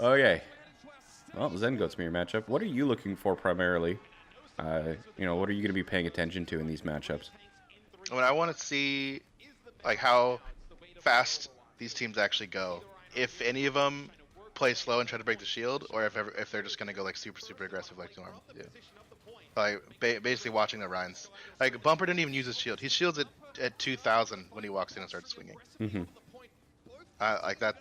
Okay. Well, Zen Goat's your matchup. What are you looking for primarily? What are you going to be paying attention to in these matchups? I want to see like how fast these teams actually go. If any of them play slow and try to break the shield, or if they're just gonna go like super aggressive like normal. Yeah. Like basically watching the Rhines. Like Bumper didn't even use his shield. He shields at 2,000 when he walks in and starts swinging. Mm-hmm. Like that.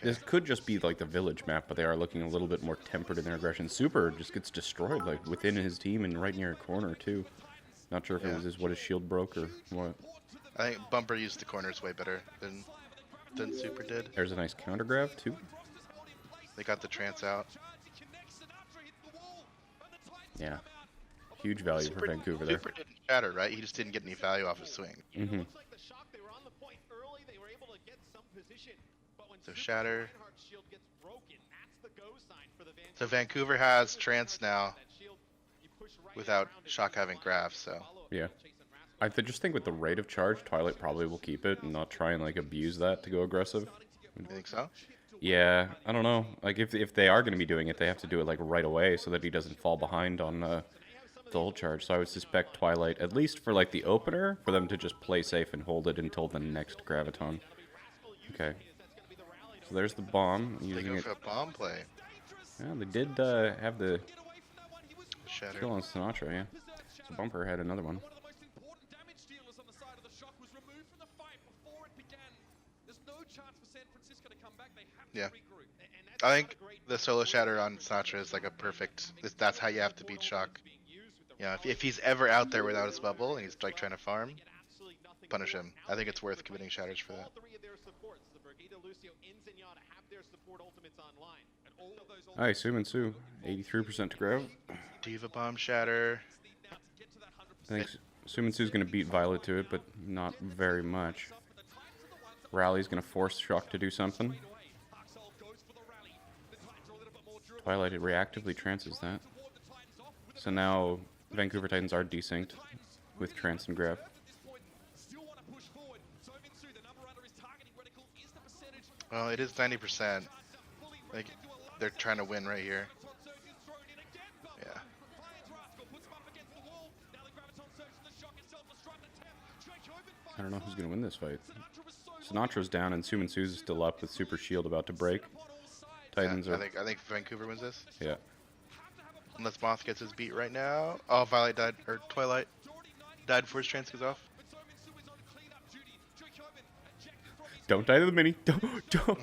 This could just be like the village map, but they are looking a little bit more tempered in their aggression. Super just gets destroyed like within his team and right near a corner too. Not sure if it was what his shield broke or what. I think Bumper used the corners way better than Super did. There's a nice counter grab too. They got the trance out. Yeah. Huge value for Vancouver there. Super didn't shatter, right? He just didn't get any value off his swing. Mm-hmm. So shatter. So Vancouver has trance now without Shock having graph, so. Yeah. I just think with the rate of charge, Twilight probably will keep it and not try and like abuse that to go aggressive. You think so? Yeah, I don't know. Like if they are going to be doing it, they have to do it like right away so that he doesn't fall behind on the ult charge. So I would suspect Twilight, at least for like the opener, for them to just play safe and hold it until the next Graviton. Okay. So there's the bomb. They go for a bomb play. Yeah, they did have the Shatter. kill on Sinatra, yeah. So Bumper had another one. Yeah. I think the solo shatter on Sinatra is like a perfect. That's how you have to beat Shock. Yeah, if he's ever out there without his bubble and he's like trying to farm, punish him. I think it's worth committing shatters for that. Alright, Su, 83% to grab. Diva bomb shatter. I think Su's going to beat Violet to it, but not very much. Rally's going to force Shock to do something. Twilight reactively trances that. So now Vancouver Titans are desynced with trance and grab. Well, it is 90%. Like, they're trying to win right here. Yeah. I don't know who's going to win this fight. Sinatra's down and Su's is still up with Super Shield about to break. Titans yeah, are... I think Vancouver wins this. Yeah. Unless Moth gets his beat right now. Oh, Violet died, or Twilight died before his trance goes off. Don't die to the Mini. Don't.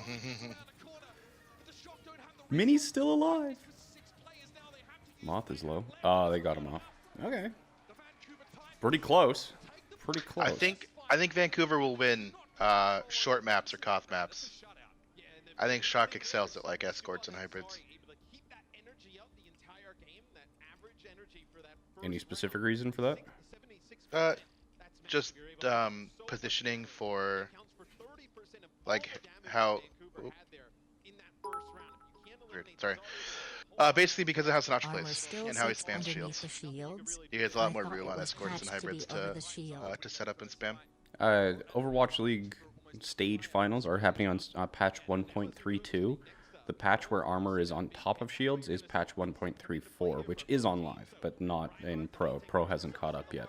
Mini's still alive. Moth is low. Oh, they got him off. Okay. Pretty close. Pretty close. I think Vancouver will win short maps or Koth maps. I think Shock excels at like escorts and hybrids. Any specific reason for that? Just positioning for like how. Sorry. Basically because of how Sinatra plays and how he spams shields. He has a lot more room on escorts and hybrids to set up and spam. Overwatch League stage finals are happening on patch 1.32. The patch where armor is on top of shields is patch 1.34, which is on live, but not in Pro. Pro hasn't caught up yet.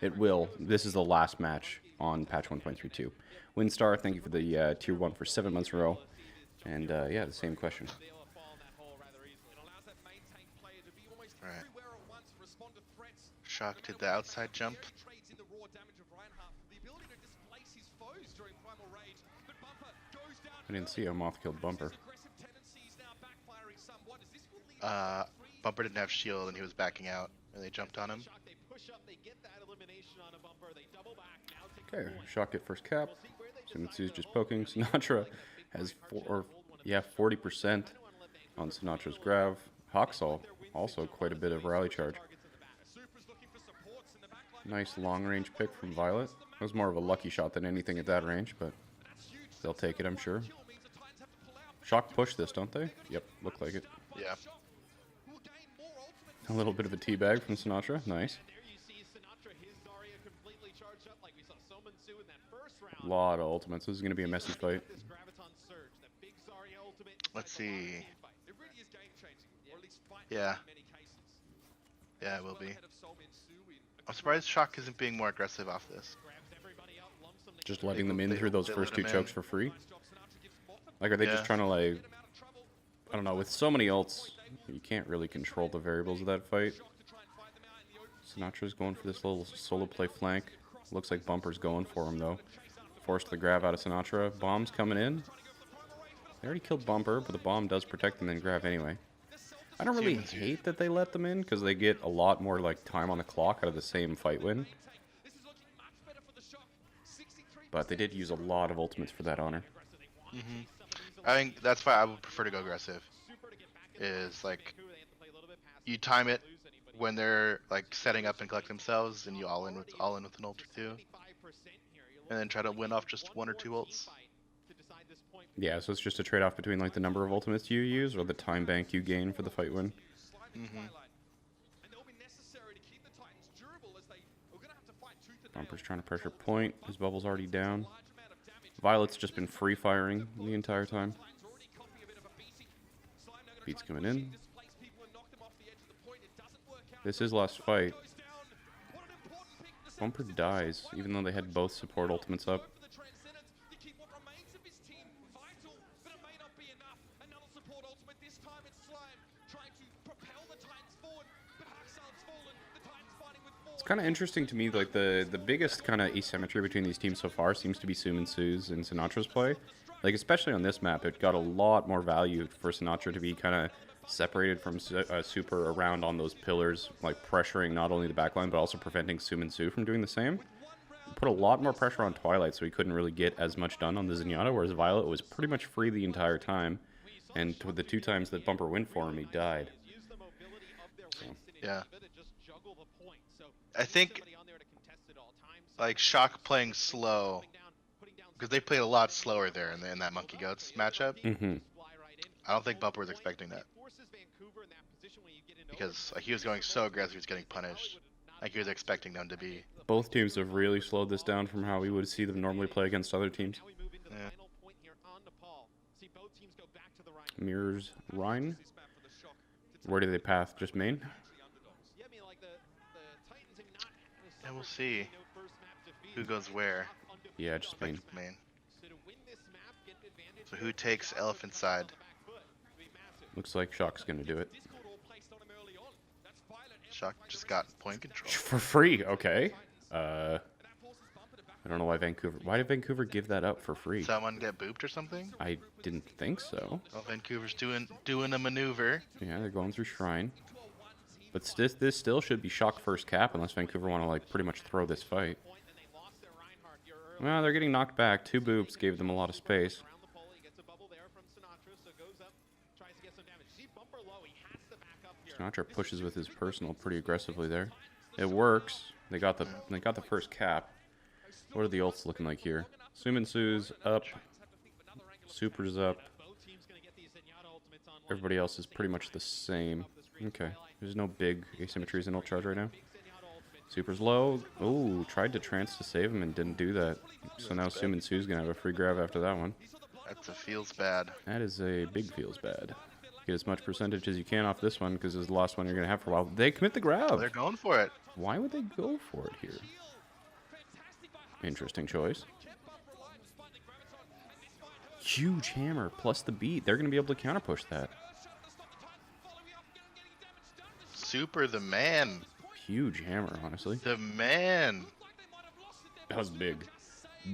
It will. This is the last match on patch 1.32. Windstar, thank you for the tier 1 for 7 months in a row. And yeah, the same question. Alright. Shock did the outside jump. I didn't see how Moth killed Bumper. Bumper didn't have shield and he was backing out and they jumped on him. Okay, Shock at first cap. Sumitsu's just poking. Sinatra has 40% on Sinatra's grab. Hawksall also quite a bit of rally charge. Nice long range pick from Violet. It was more of a lucky shot than anything at that range, but they'll take it, I'm sure. Shock push this, don't they? Yep, look like it. Yeah. A little bit of a teabag from Sinatra. Nice. A lot of ultimates. This is going to be a messy fight. Let's see. Yeah. Yeah, it will be. I'm surprised Shock isn't being more aggressive off this. Just letting them in through those first 2 chokes for free? Like, are they just Yeah. trying to, like... I don't know, with so many ults, you can't really control the variables of that fight. Sinatra's going for this little solo play flank. Looks like Bumper's going for him, though. Forced the grab out of Sinatra. Bomb's coming in. They already killed Bumper, but the bomb does protect them and grab anyway. I don't really hate that they let them in, because they get a lot more like time on the clock out of the same fight win. But they did use a lot of ultimates for that honor. I think that's why I would prefer to go aggressive. Is like you time it when they're like setting up and collect themselves, and you all in with an ult or 2, and then try to win off just 1 or 2 ults. Yeah, so it's just a trade-off between like the number of ultimates you use or the time bank you gain for the fight win. Bumper's trying to pressure point. His bubble's already down. Violet's just been free firing the entire time. Beat's coming in. This is last fight. Bumper dies, even though they had both support ultimates up. It's kind of interesting to me, like the biggest kind of asymmetry between these teams so far seems to be Sue's and Sinatra's play. Like, especially on this map, it got a lot more value for Sinatra to be kind of separated from Super around on those pillars, like pressuring not only the backline, but also preventing Su from doing the same. Put a lot more pressure on Twilight, so he couldn't really get as much done on the Zenyatta, whereas Violet was pretty much free the entire time. And with the 2 times that Bumper went for him, he died. So. Yeah. I think, like, Shock playing slow, because they played a lot slower there in that Monkey Goats matchup. I don't think Bumper was expecting that. Because like, he was going so aggressive, he was getting punished. Like, he was expecting them to be... Both teams have really slowed this down from how we would see them normally play against other teams. Yeah. Mirrors Rhine. Where do they path? Just main? Yeah, we'll see who goes where. Yeah, just main. So who takes Elephant side? Looks like Shock's gonna do it. Shock just got point control. For free, okay. I don't know why Vancouver... Why did Vancouver give that up for free? Someone get booped or something? I didn't think so. Well, Vancouver's doing a maneuver. Yeah, they're going through Shrine. But this still should be Shock first cap unless Vancouver want to like pretty much throw this fight. Well, they're getting knocked back. 2 boops gave them a lot of space. Sinatra pushes with his personal pretty aggressively there. It works. They got the first cap. What are the ults looking like here? Sue's up. Super's up. Everybody else is pretty much the same. Okay. There's no big asymmetries in ult charge right now. Super's low. Oh, tried to trance to save him and didn't do that. So now Sue's gonna have a free grab after that one. That's a feels bad. That is a big feels bad. Get as much percentage as you can off this one because it's the last one you're gonna have for a while. They commit the grab. Oh, they're going for it. Why would they go for it here? Interesting choice. Huge hammer plus the beat. They're gonna be able to counter push that. Super the man. Huge hammer, honestly. The man. That was big.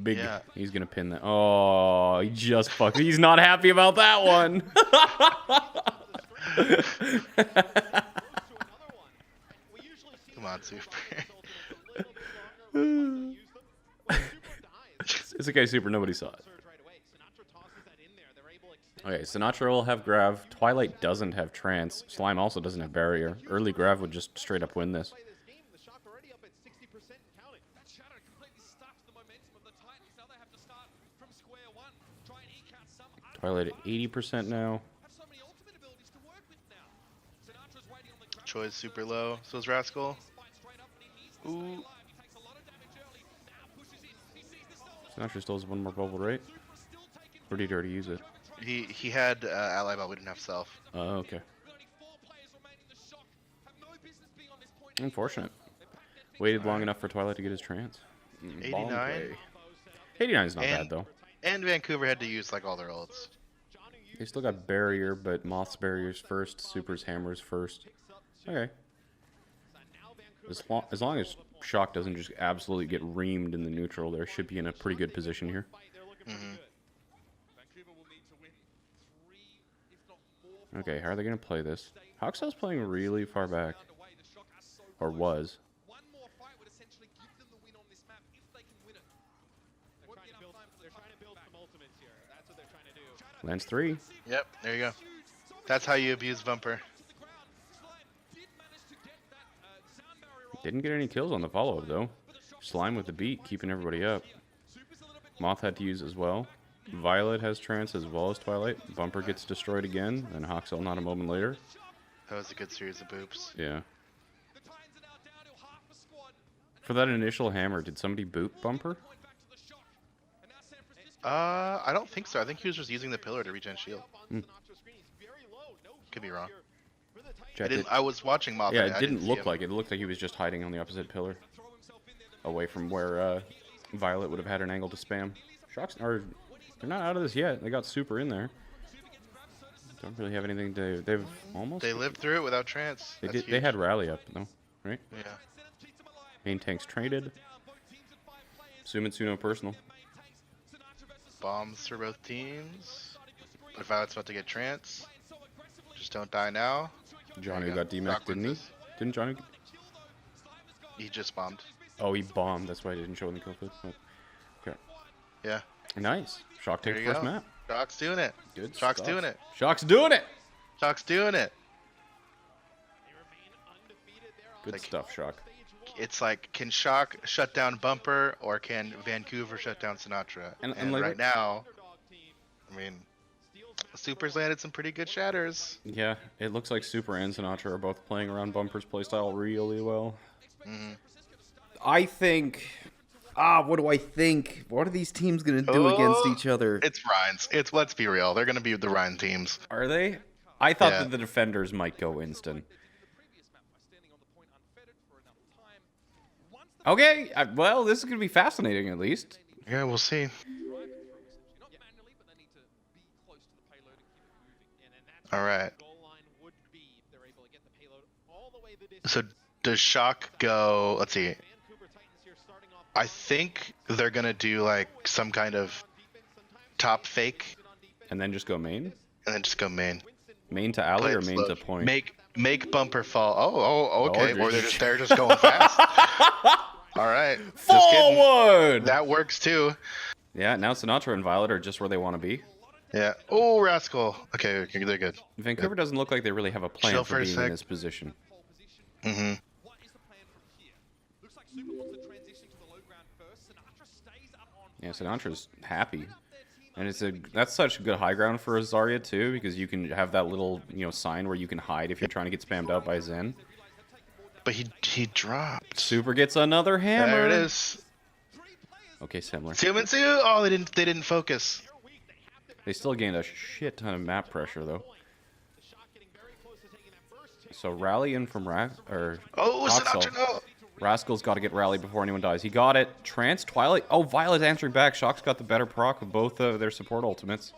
Big. Yeah. He's gonna pin that. Oh, he just fucked. He's not happy about that one. Come on, Super. It's okay, Super. Nobody saw it. Okay, Sinatra will have Grav. Twilight doesn't have Trance. Slime also doesn't have Barrier. Early Grav would just straight up win this. Twilight at 80% now. Choi's super low. So is Rascal. Ooh. Sinatra still has one more bubble, right? Or did he already use it? He had ally, but we didn't have self. Oh, okay. Unfortunate. Waited long enough for Twilight to get his trance. Bomb 89. play. 89 is not bad, though. And Vancouver had to use like all their ults. They still got Barrier, but Moth's Barrier's first, Super's Hammer's first. Okay. As long as Shock doesn't just absolutely get reamed in the neutral, there should be in a pretty good position here. Okay, how are they going to play this? Hoxell's playing really far back. Or was. Lands 3. Yep, there you go. That's how you abuse Bumper. Didn't get any kills on the follow-up, though. Slime with the beat, keeping everybody up. Moth had to use as well. Violet has trance as well as Twilight. Bumper gets destroyed again, and Hoxell not a moment later. That was a good series of boops. Yeah. For that initial hammer, did somebody boop Bumper? I don't think so. I think he was just using the pillar to regen shield. Could be wrong. I was watching Moth. Yeah, it didn't look like it. It looked like he was just hiding on the opposite pillar, away from where Violet would have had an angle to spam. Shocks are they're not out of this yet. They got Super in there. Don't really have anything to. They've almost. They lived through it without trance. They did. They had rally up though, right? Yeah. Main tanks traded. Sumitsuno personal. Bombs for both teams. But Violet's about to get trance. Just don't die now. Johnny got DMAC, didn't he? Didn't Johnny? He just bombed. Oh, he bombed. That's why he didn't show in the kill clip. Oh. Okay. Yeah. Nice. Shock takes first map. Shock's doing it. Good Shock's stuff. doing it. Shock's doing it. Shock's doing it. Good stuff, Shock. It's like, can Shock shut down Bumper or can Vancouver shut down Sinatra? And like right now, I mean, Super's landed some pretty good shatters. Yeah, it looks like Super and Sinatra are both playing around Bumper's playstyle really well. I think... what do I think? What are these teams going to do against each other? It's Rhines. Let's be real. They're going to be the Rhine teams. Are they? I thought that the defenders might go instant. Okay, well, this is going to be fascinating at least. Yeah, we'll see. All right. So does Shock go? Let's see. I think they're gonna do like some kind of top fake, and then just go main. And then just go main. Main to alley or main to point. Make Bumper fall. Oh, okay. Or they're just going fast. All right. Forward. That works too. Yeah. Now Sinatra and Violet are just where they want to be. Yeah. Oh, Rascal. Okay, they're good. Vancouver doesn't look like they really have a plan for being in this position. Mm-hmm. Yeah, Sinatra's happy. And that's such good high ground for a Zarya too, because you can have that little, sign where you can hide if you're trying to get spammed out by Zen. But he dropped. Super gets another hammer. There it is. Okay, similar. Sumitsu. Oh, they didn't focus. They still gained a shit ton of map pressure though. So rally in from Sinatra, no. Rascal's got to get rally before anyone dies. He got it. Trance, Twilight. Oh, Violet's answering back. Shock's got the better proc of both their support ultimates.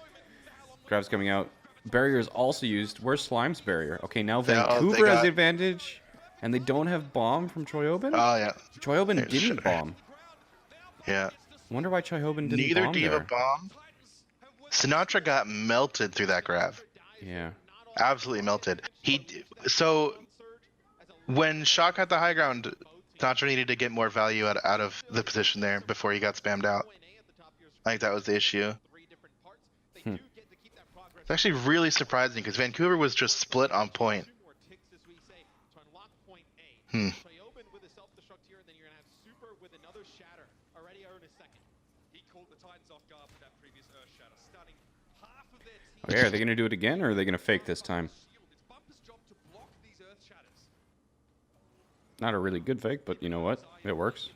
Grab's coming out. Barrier is also used. Where's Slime's barrier? Okay, now Vancouver has the advantage. And they don't have bomb from Choyobin? Oh, yeah. Choyobin didn't bomb. Yeah. Wonder why Choyobin didn't Neither bomb Diva there. bombed. Sinatra got melted through that grab. Yeah. Absolutely melted. So when Shock had the high ground, Sinatra needed to get more value out of the position there before he got spammed out. I think that was the issue. It's actually really surprising because Vancouver was just split on point. Okay, are they going to do it again, or are they going to fake this time? Not a really good fake, but you know what? It works.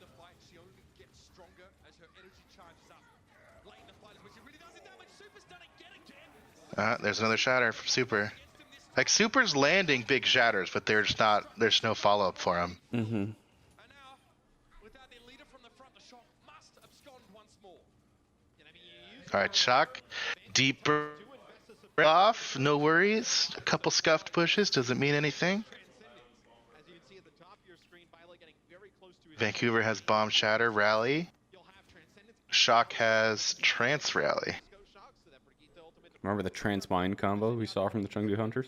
There's another shatter from Super. Like Super's landing big shatters, but they're just not. There's no follow up for him. Mm-hmm. All right, Shock. Deeper off. No worries. A couple scuffed pushes doesn't mean anything. Vancouver has Bomb Shatter Rally. Shock has Trance Rally. Remember the Trance Mind combo we saw from the Chengdu Hunters?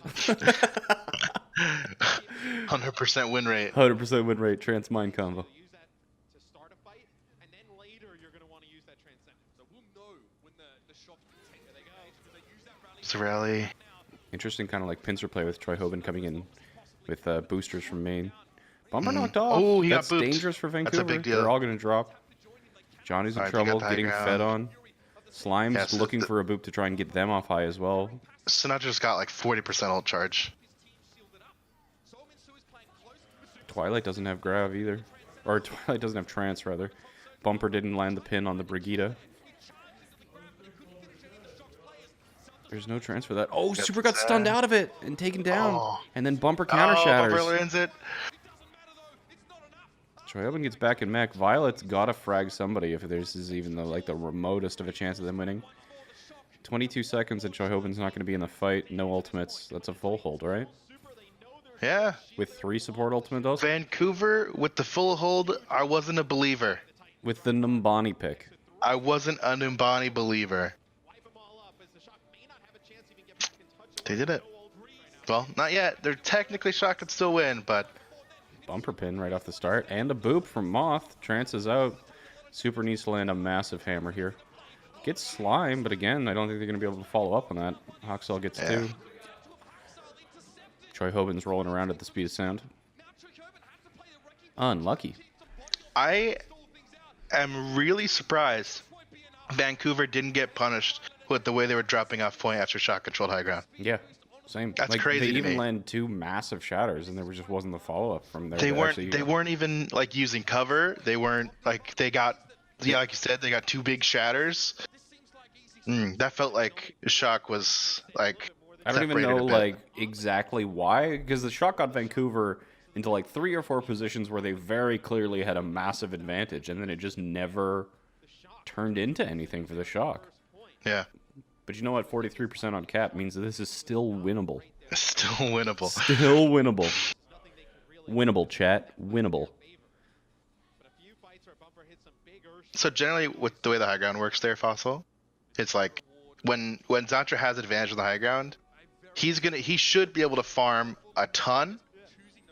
100% win rate. 100% win rate, Trance Mind combo. It's a rally. Interesting kind of like pincer play with Troy Hoban coming in with boosters from main. Bumper knocked off. Oh, he That's got booped. dangerous for Vancouver. That's a big deal. They're all going to drop. Johnny's in Alright, they got trouble, the high getting ground. fed on. Slime's Yes, looking for a boop to try and get them off high as well. Sinatra's got like 40% ult charge. Twilight doesn't have grav either. Or Twilight doesn't have trance, rather. Bumper didn't land the pin on the Brigida. There's no trance for that. Oh, Yep, Super got stunned out of it and taken down. Oh. And then Bumper counter shatters. Bumper lands it. Troy Hoban gets back in mech. Violet's gotta frag somebody if this is even the remotest of a chance of them winning. 22 seconds and Troy Hoban's not going to be in the fight. No ultimates. That's a full hold, right? Yeah. With 3 support ultimate dose? Vancouver with the full hold. I wasn't a believer. With the Numbani pick. I wasn't a Numbani believer. They did it. Well, not yet. They're technically Shock could still win, but Bumper pin right off the start. And a boop from Moth. Trance is out. Super needs to land a massive hammer here. Gets Slime, but again, I don't think they're going to be able to follow up on that. Hoxell gets 2. Troy Hoban's rolling around at the speed of sound. Unlucky. I am really surprised Vancouver didn't get punished with the way they were dropping off point after Shock controlled high ground. Yeah, same. That's crazy They to even me. landed 2 massive shatters, and there just wasn't the follow-up from there. They to weren't. actually- They weren't even like using cover. They weren't like they got. Yeah, like you said, they got 2 big shatters. That felt like Shock was like. I don't even separated know a bit. like exactly why, because the Shock got Vancouver into like 3 or 4 positions where they very clearly had a massive advantage, and then it just never turned into anything for the Shock. Yeah, But you know what? 43% on cap means that this is still winnable. it's still winnable. Still winnable. Winnable, chat. Winnable. So generally, with the way the high ground works, there, Fossil, it's like when Zantra has advantage on the high ground, he should be able to farm a ton,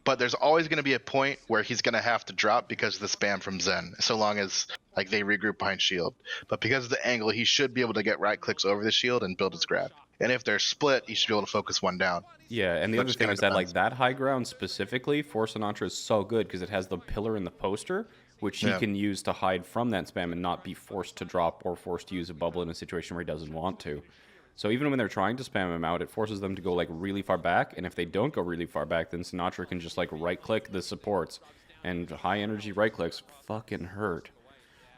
but there's always going to be a point where he's going to have to drop because of the spam from Zen, so long as like they regroup behind shield. But because of the angle, he should be able to get right clicks over the shield and build his grab. And if they're split, he should be able to focus one down. Yeah, and the But other just thing kinda is that like depends. that high ground specifically for Sinatra is so good because it has the pillar and the poster, which he Yeah. can use to hide from that spam and not be forced to drop or forced to use a bubble in a situation where he doesn't want to. So even when they're trying to spam him out, it forces them to go like really far back, and if they don't go really far back, then Sinatra can just like right click the supports, and high energy right clicks fucking hurt.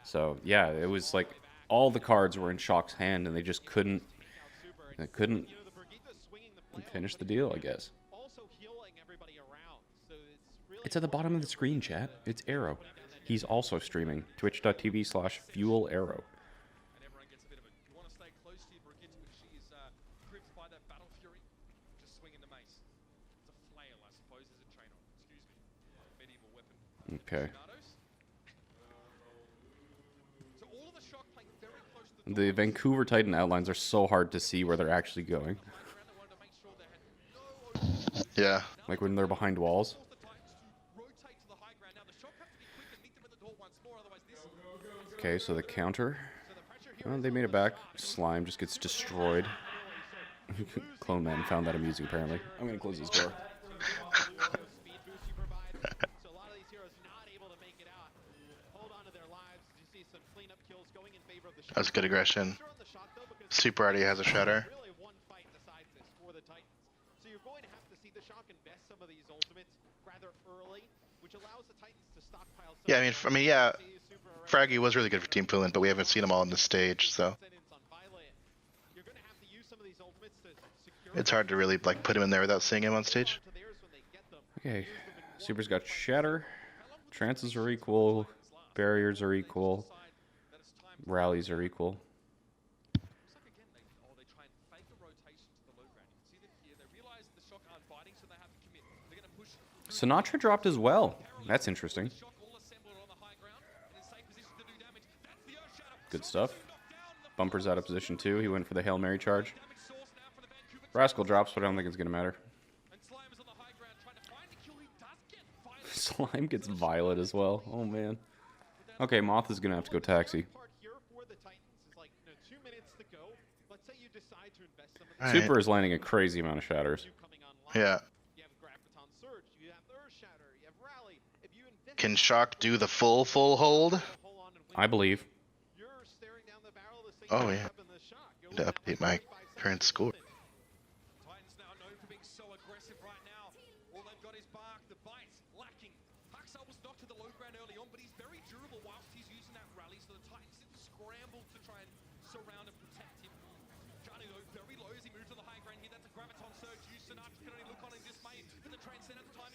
So yeah, it was like all the cards were in Shock's hand, and they just couldn't finish the deal, I guess. It's at the bottom of the screen, chat. It's Aero. He's also streaming. Twitch.tv/FuelAero. Okay. The Vancouver Titan outlines are so hard to see where they're actually going. Yeah. Like when they're behind walls. Okay, so the counter. Oh, they made it back. Slime just gets destroyed. Clone Man found that amusing, apparently. I'm gonna close this door. That was good aggression. Super already has a shredder. Yeah, yeah. Fraggy was really good for Team Fluent, but we haven't seen them all on the stage, so. It's hard to really like put him in there without seeing him on stage. Okay, Super's got Shatter. Trances are equal. Barriers are equal. Rallies are equal. Sinatra dropped as well. That's interesting. Good stuff. Bumper's out of position too. He went for the Hail Mary charge. Rascal drops, but I don't think it's going to matter. Slime gets Violet as well. Oh, man. Okay, Moth is going to have to go taxi. All Super right. is landing a crazy amount of shatters. Yeah. Can Shock do the full hold? I believe. Oh yeah. To update my current score.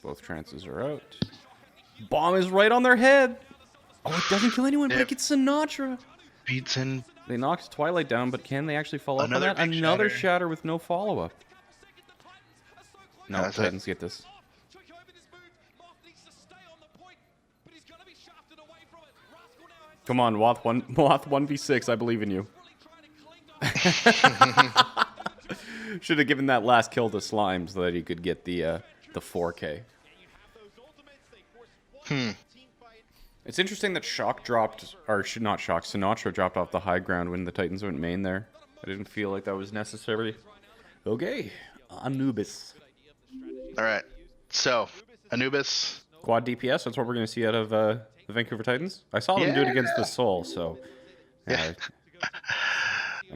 Both trances are out. Bomb is right on their head. Oh, it doesn't kill anyone, but Yep. it gets Sinatra. Beats in They knocked Twilight down, but can they actually follow up on Another that? big Another shatter. shatter with no follow-up. No, That's it. Titans get this. Come on, Moth 1v6, I believe in you. Should have given that last kill to Slime so that he could get the 4K. It's interesting that Shock dropped, or not Shock, Sinatra dropped off the high ground when the Titans went main there. I didn't feel like that was necessary. Okay, Anubis. All right. So Anubis. Quad DPS, that's what we're going to see out of the Vancouver Titans. I saw them do it against the Soul, so I'm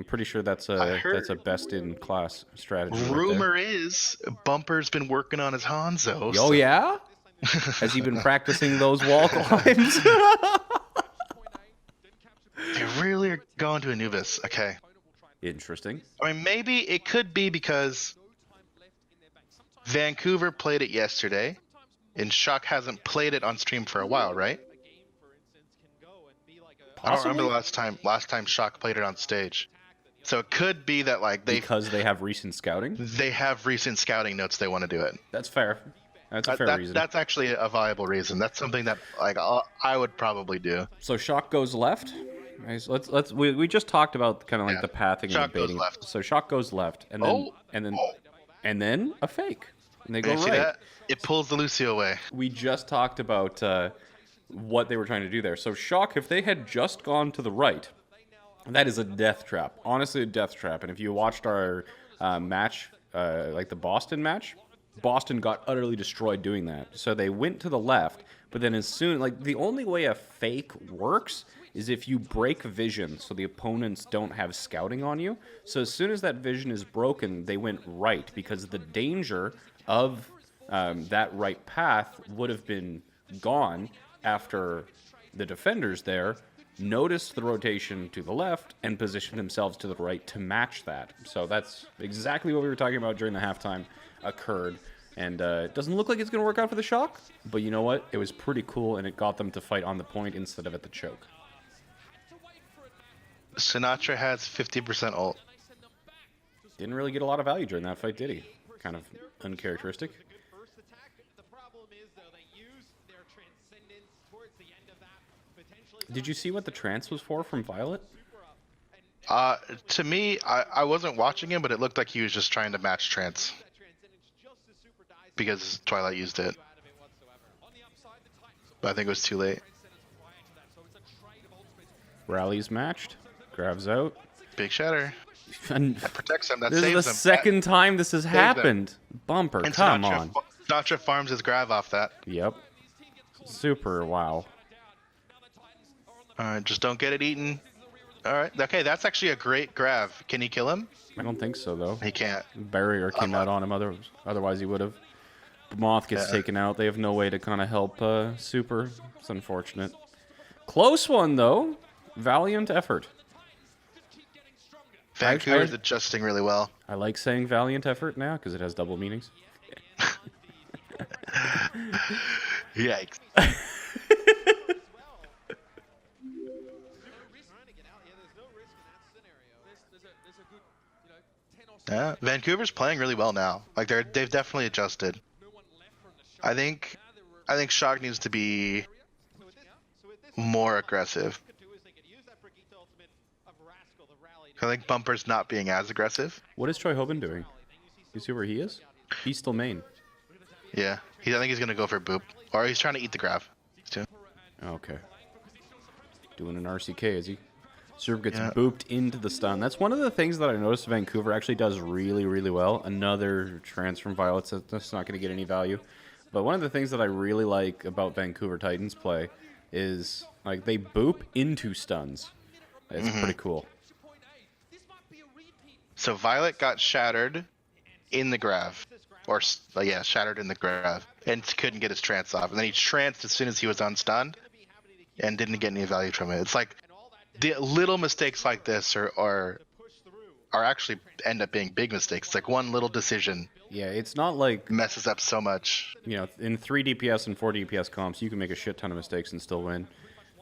pretty sure that's a best-in-class strategy. Rumor is Bumper's been working on his Hanzo. Oh, yeah? Has he been practicing those wall climbs? They really are going to Anubis. Okay. Interesting. I mean, maybe it could be because Vancouver played it yesterday, and Shock hasn't played it on stream for a while, right? I don't remember the last time Shock played it on stage. So it could be that like because they have recent scouting. They have recent scouting notes. They want to do it. That's fair. That's a fair reason. That's actually a viable reason. That's something that like I would probably do. So Shock goes left. Nice. We just talked about kind of like the pathing Shock and the baiting. goes left. So Shock goes left, and then a fake, and they go You see right. that? It pulls the Lucio away. We just talked about what they were trying to do there. So Shock, if they had just gone to the right, that is a death trap. Honestly, a death trap. And if you watched our match, like the Boston match, Boston got utterly destroyed doing that. So they went to the left, but then as soon, like the only way a fake works is if you break vision so the opponents don't have scouting on you. So as soon as that vision is broken, they went right because the danger of that right path would have been gone after the defenders there noticed the rotation to the left and positioned themselves to the right to match that. So that's exactly what we were talking about during the halftime occurred. And it doesn't look like it's going to work out for the Shock, but you know what? It was pretty cool, and it got them to fight on the point instead of at the choke. Sinatra has 50% ult. Didn't really get a lot of value during that fight, did he? Kind of uncharacteristic. Did you see what the trance was for from Violet? To me, I wasn't watching him, but it looked like he was just trying to match Trance. Because Twilight used it. But I think it was too late. Rally's matched. Grabs out. Big shatter. And That protects him. That this is saves the him. second time this has him. happened. Bumper, And come Sinatra, on. Sinatra farms his grab off that. Yep. Super, wow. Alright, just don't get it eaten. Alright, okay, that's actually a great grab. Can he kill him? I don't think so, though. He can't. Barrier came out on him, otherwise he would have. Moth gets taken out. They have no way to kind of help Super. It's unfortunate. Close one, though. Valiant effort. Vancouver's adjusting really well. I like saying valiant effort now because it has double meanings. Yikes. Yeah, Vancouver's playing really well now. Like they've definitely adjusted. I think Shock needs to be more aggressive. I think Bumper's not being as aggressive. What is Troy Hoban doing? You see where he is? He's still main. Yeah, I think he's gonna go for boop, or he's trying to eat the grab. Okay. Doing an RCK, is he? Serve gets booped into the stun. That's one of the things that I noticed Vancouver actually does really, really well. Another trans from Violet's that's not going to get any value. But one of the things that I really like about Vancouver Titans play is like they boop into stuns. It's pretty cool. So Violet got shattered in the grav. Or, yeah, shattered in the grav. And couldn't get his trance off. And then he tranced as soon as he was unstunned. And didn't get any value from it. It's like the little mistakes like this are actually end up being big mistakes. It's like one little decision. Yeah, it's not like messes up so much. You know, in 3 DPS and 4 DPS comps, you can make a shit ton of mistakes and still win.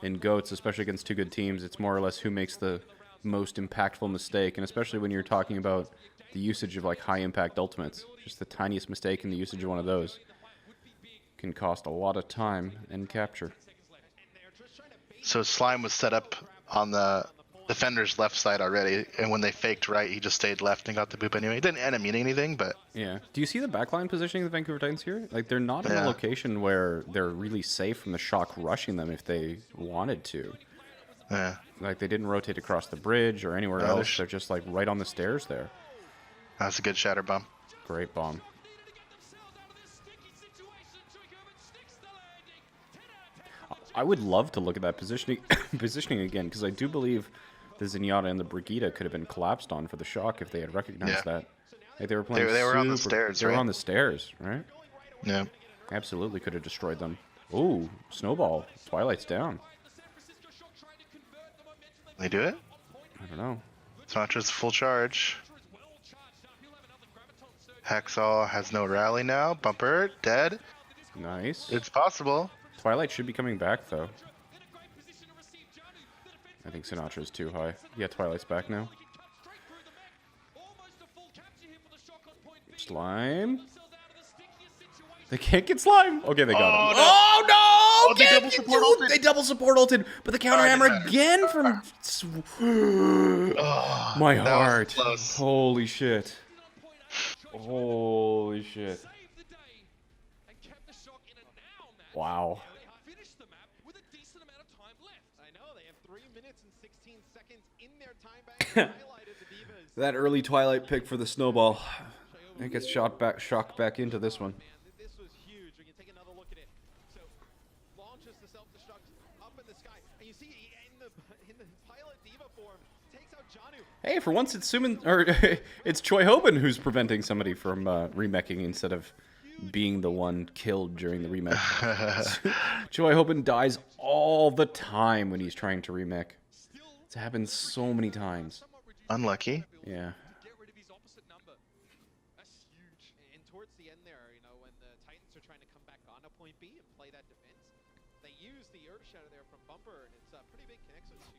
In GOATs, especially against two good teams, it's more or less who makes the most impactful mistake. And especially when you're talking about the usage of like high impact ultimates, just the tiniest mistake in the usage of one of those can cost a lot of time and capture. So Slime was set up on the defender's left side already, and when they faked right, he just stayed left and got the boop anyway. It didn't end up meaning anything, but... Yeah. Do you see the backline positioning of the Vancouver Titans here? Like, they're not in a location where they're really safe from the Shock rushing them if they wanted to. Yeah. Like, they didn't rotate across the bridge or anywhere else. They're just, like, right on the stairs there. That's a good shatter bomb. Great bomb. I would love to look at that positioning again, because I do believe the Zenyatta and the Brigitte could have been collapsed on for the Shock if they had recognized that. Like they were playing. They were on the stairs. They were on the stairs, right? Yeah. Absolutely could have destroyed them. Ooh, snowball. Twilight's down. They do it? I don't know. It's not just full charge. Hacksaw has no rally now. Bumper dead. Nice. It's possible. Twilight should be coming back, though. I think Sinatra's too high. Yeah, Twilight's back now. Slime. They can't get Slime. Okay, they got him. No. Oh, no! Oh, They double support ulted, but the counter hammer again from... My heart. Holy shit. Holy shit. Wow. That early Twilight pick for the snowball. It gets shocked back into this one. This was huge. When you take another look at it, so launches the self-destruct up in the sky, and you see in the pilot diva form takes out Janu. Hey, for once it's it's Troy Hoban who's preventing somebody from remeching instead of being the one killed during the remech. Troy Hoban dies all the time when he's trying to remech. It's happened so many times. Unlucky. Yeah. Get rid of his opposite number. That's huge. And towards the end there, you know, when the Titans are trying to come back on a point B and play that defense, they use the Earth Shatter there from Bumper, and it's a pretty big connection too.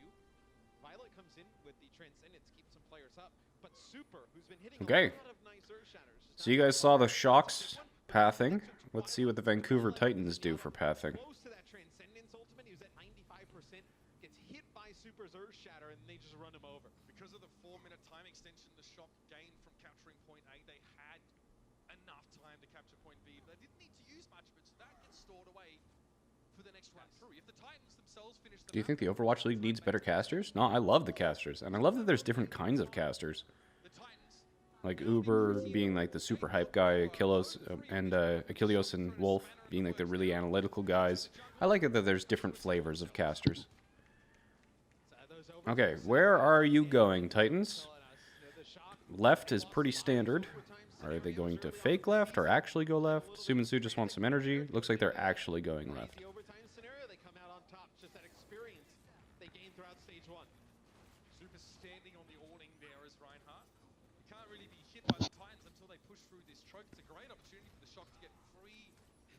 Violet comes in with the Transcendence, keeps some players up, but Super, who's been hitting a lot of nice Earth Shatters. So you guys saw the Shocks pathing. Let's see what the Vancouver Titans do for pathing. Close to that Transcendence ultimate, he was at 95%, gets hit by Super's Earth Shatter, and they just run him over. Because of the 4-minute time extension the Shock gained from capturing point A, they had enough time to capture point B. They didn't need to use much of it, so that gets stored away for the next run through. If the Titans themselves finish the Do you think the Overwatch League needs better casters? No, I love the casters, and I love that there's different kinds of casters. Like Uber being like the super hype guy, Achilles and Wolf being like the really analytical guys. I like it that there's different flavors of casters. Okay, where are you going, Titans? Left is pretty standard. Are they going to fake left or actually go left? Suminsu just wants some energy. Looks like they're actually going left. The overtime scenario, they come out on top, just that experience they gained throughout stage 1. Super standing on the awning there as Reinhardt. You can't really be hit by the Titans until they push through this choke. It's a great opportunity for the Shock to get free,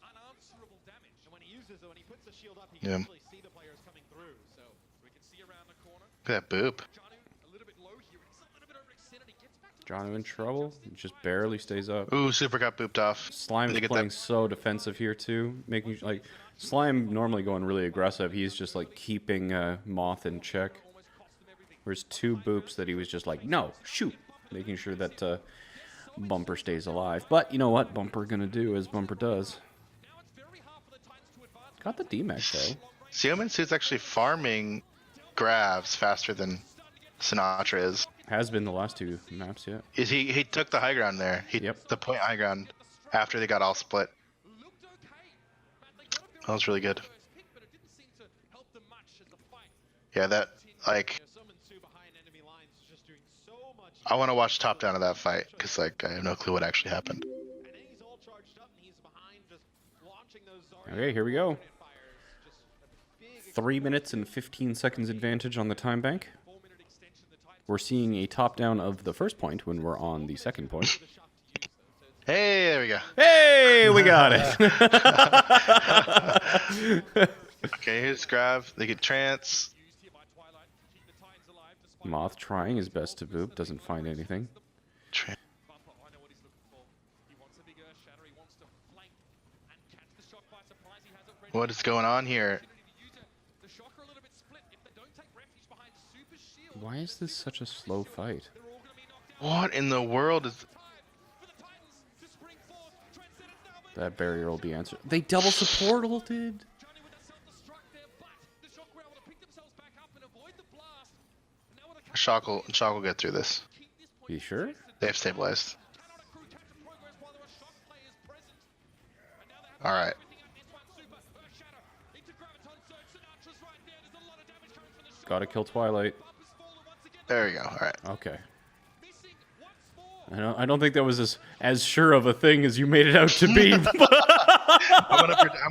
unanswerable damage. And when he uses it, when he puts the shield up, he Yeah. can actually see the players coming through. So We can see around the corner. Look at that boop. Janu a little bit low here. He's a little bit overextended. He gets back to the Janu in position trouble. just He in just time. barely stays up. Ooh, super got booped off. Slime's They get playing that- so defensive here too, making like Slime normally going really aggressive. He's just like keeping Moth in check. There's 2 boops that he was just like, no, shoot, making sure that Bumper stays alive. But you know what Bumper gonna do as Bumper does. Got the D-Max though. Seaman Suit's actually farming grabs faster than Sinatra is. Has been the last 2 maps yet. Is he took the high ground there. He Yep. the point high ground after they got all split. That was really good. Yeah, that like Summon Su behind enemy lines is just doing so much. I want to watch top down of that fight because like I have no clue what actually happened. And then he's all charged up and he's behind just launching those Zarya Okay, here we go. fires. Just a big 3 minutes and 15 seconds advantage on the time bank. We're seeing a top down of the first point when we're on the second point. Hey, there we go. Hey, we got it. Okay, here's grab. They get trance. Moth trying his best to boop, doesn't find anything. Tran- What is going on here? Why is this such a slow fight? What in the world is? That barrier will be answered. They double support ulted. Shock will get through this. You sure? They have stabilized. All right. Gotta kill Twilight. There we go. All right. Okay. I don't think that was as sure of a thing as you made it out to be. I'm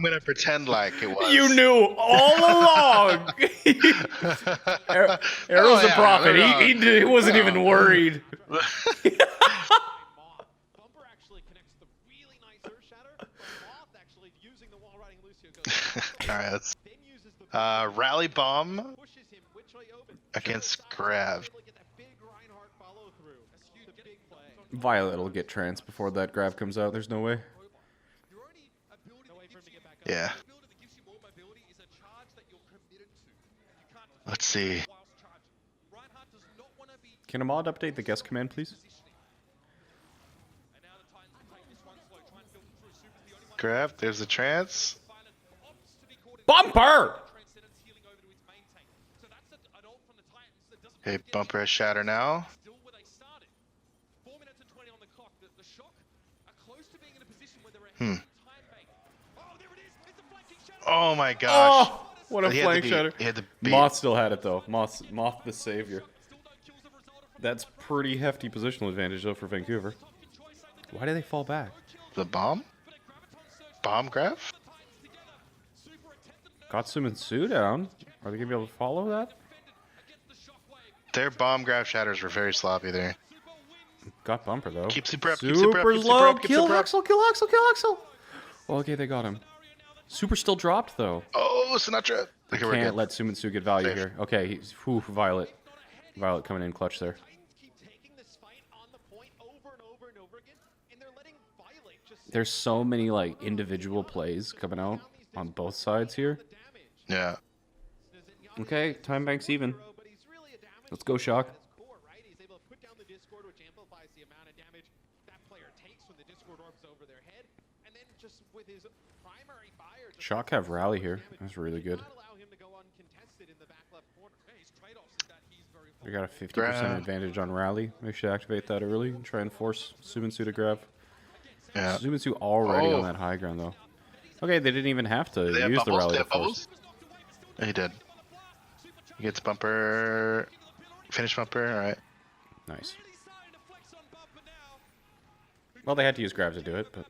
gonna pretend like it was. You knew all along. Arrow's a yeah, prophet. we're He wasn't even worried. Bumper actually connects the really nice Earth Shatter, but Moth actually using the wall riding Lucio goes All right. Let's then uses the rally bomb pushes him which way open. against Grav. Able to get that big Reinhardt follow through. That's huge. The big play. Violet will get trance before that grab comes out. There's no way. No way for him to get back up. Yeah. Let's see. Can a mod update the guest command, please? Grav. There's the trance. Bumper! Okay, Bumper has shatter now. Oh my gosh. Oh, what a He had the flank beat. shatter. He had the beat. Moth still had it though. Moth the savior. That's pretty hefty positional advantage though for Vancouver. Why do they fall back? The bomb? Bomb Grav? Got Sum and Su down. Are they gonna be able to follow that? Their bomb Grav shatters were very sloppy there. Got Bumper though. Keep super up, keep super up, Super's keep super low. up, keep Kill super up. Axel, kill Axel, kill Axel. Well, okay, they got him. Super still dropped though. Oh, Sinatra. Okay, we're Can't good. let Sum and Su get value Safe. here. Okay, he's Violet. Violet coming in clutch there. Titans keep taking this fight on the point over and over and over again, and they're letting Violet just There's so many like individual plays coming out on both sides here. Yeah. Okay, time bank's even. but he's really a damage Let's go, Shock. at his core, right? He's able to put down the Discord, which amplifies the amount of damage that player takes when the Discord orbs over their head, and then just with his primary fire. just Shock have rally here. That's really good. not allow him to go uncontested in the back left corner. We got a 50% Grab. advantage on rally. We should activate that early and try and force Suminsu to grab. Yeah. Suminsu already Oh. on that high ground though. Okay, they didn't even have to They have use the bubbles? rally They to have force. bubbles? He did. He gets Bumper. Finish Bumper. All right. Nice. Well, they had to use grab to do it, but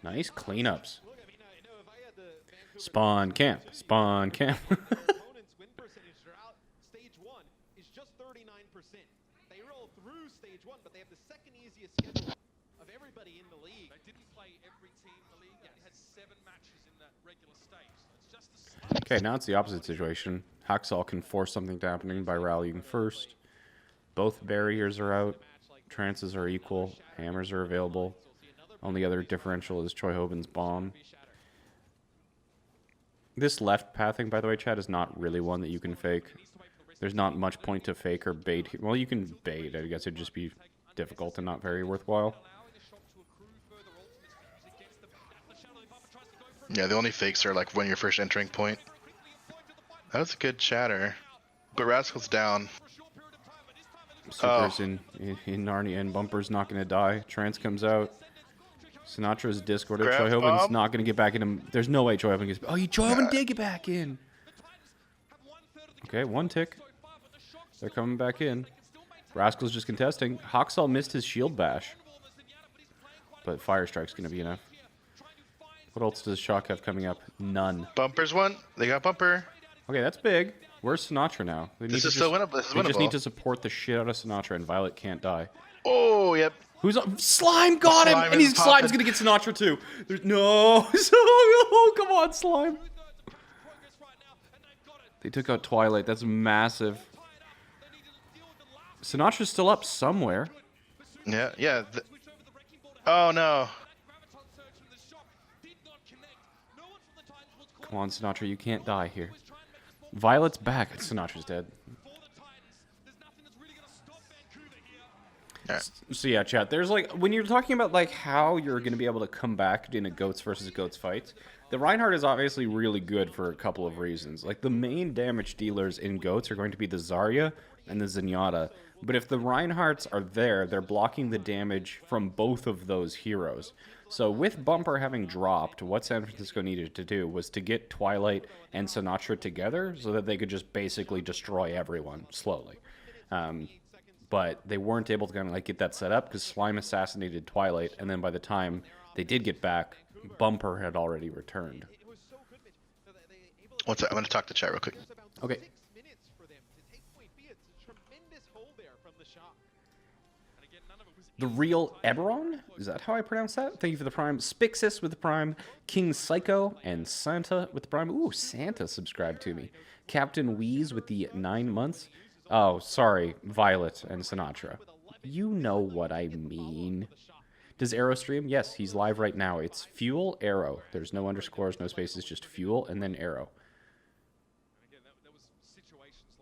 nice cleanups. Look, I mean, if I had the Spawn camp. Spawn camp. Opponents' win percentage throughout stage 1 is just 39%. They roll through stage 1, but they have the second easiest schedule of everybody in the league. They didn't play every team in the league. They had 7 matches in that regular stage. So it's just a start. Okay, now it's the opposite situation. Haxall can force something to happening by rallying first. Both barriers are out. Trances are equal. Hammers are available. Only other differential is Choi Hoban's bomb. This left pathing, by the way, Chad, is not really one that you can fake. There's not much point to fake or bait. Well, you can bait. I guess it'd just be difficult and not very worthwhile. Yeah, the only fakes are like when you're first entering point. That was a good chatter. But Rascal's down. Super's in Narnia, and Bumper's not going to die. Trance comes out. Sinatra's discorded. Grab Choi Hoban's bomb. not going to get back in him. There's no way Choi Hoban gets... Oh, Choi Hoban did get back in. Okay, one tick. They're coming back in. Rascal's just contesting. Haxall missed his shield bash. But Fire Strike's going to be enough. What else does Shock have coming up? None. Bumper's one. They got Bumper. Okay, that's big. Where's Sinatra now? They This need is to still winnable. This is They just winnable. need to support the shit out of Sinatra, and Violet can't die. Oh, yep. Who's on? Slime got him, Slime and is Slime's popping. gonna get Sinatra too. There's no, oh come on, Slime. They took out Twilight. That's massive. Sinatra's still up somewhere. Yeah, yeah. Oh, no. Come on, Sinatra, you can't die here. Violet's back. Sinatra's dead. So yeah, chat. There's like when you're talking about like how you're going to be able to come back in a goats versus goats fight, the Reinhardt is obviously really good for a couple of reasons. Like the main damage dealers in goats are going to be the Zarya and the Zenyatta. But if the Reinhardts are there, they're blocking the damage from both of those heroes. So with Bumper having dropped, what San Francisco needed to do was to get Twilight and Sinatra together so that they could just basically destroy everyone slowly. But they weren't able to kind of like get that set up because Slime assassinated Twilight, and then by the time they did get back, Bumper had already returned. What's that? I'm going to talk to chat real quick. Okay. 6 minutes for them to take point B. It's a tremendous hold there from the shot. And again, none of it was The real Eberron? Is that how I pronounce that? Thank you for the prime. Spixis with the prime. King Psycho and Santa with the prime. Ooh, Santa subscribed to me. Captain Wheeze with the 9 months. Oh, sorry, Violet and Sinatra. You know what I mean. Does Aero stream? Yes, he's live right now. It's Fuel Aero. There's no underscores, no spaces, just Fuel and then Aero. again, there was situations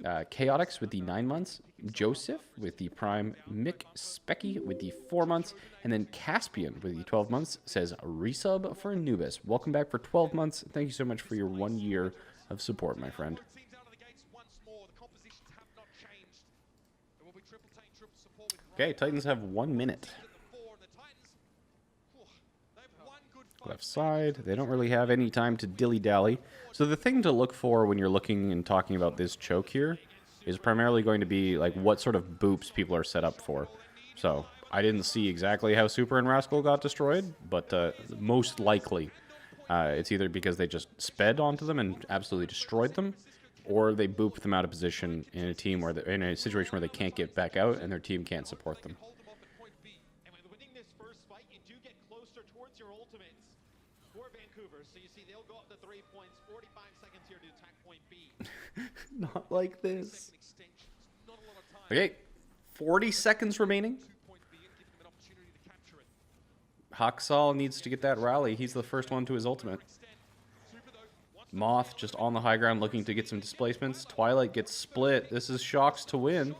like Chaotix with the 9 months. Joseph with the prime. Mick Specky with the 4 months. And then Caspian with the 12 months says resub for Anubis. Welcome back for 12 months. Thank you so much for your 1 year of support, my friend. teams out of the gates once more. The compositions have not changed. It will be triple tank, triple support with Okay, Titans have 1 minute. the 4, and the Titans, they've won good fight. Left side. They don't really have any time to dilly-dally. So the thing to look for when you're looking and talking about this choke here is primarily going to be like what sort of boops people are set up for. So I didn't see exactly how Super and Rascal got destroyed, but most likely it's either because they just sped onto them and absolutely destroyed them, or they booped them out of position in a team where in a situation where they can't get back out and their team can't support them. Hold them off at point B. And with winning this first fight, you do get closer towards your ultimates for Vancouver. So you see they'll go up to 3 points, 45 seconds here to attack point B. Not like this. Second extensions, not a lot of time. Okay, 40 seconds remaining. Point B and give them an opportunity to capture it. Haxall needs to get that rally. He's the first one to his ultimate. Super though, once Moth just on the high ground looking to get some displacements. Twilight gets split. This is Shocks to win.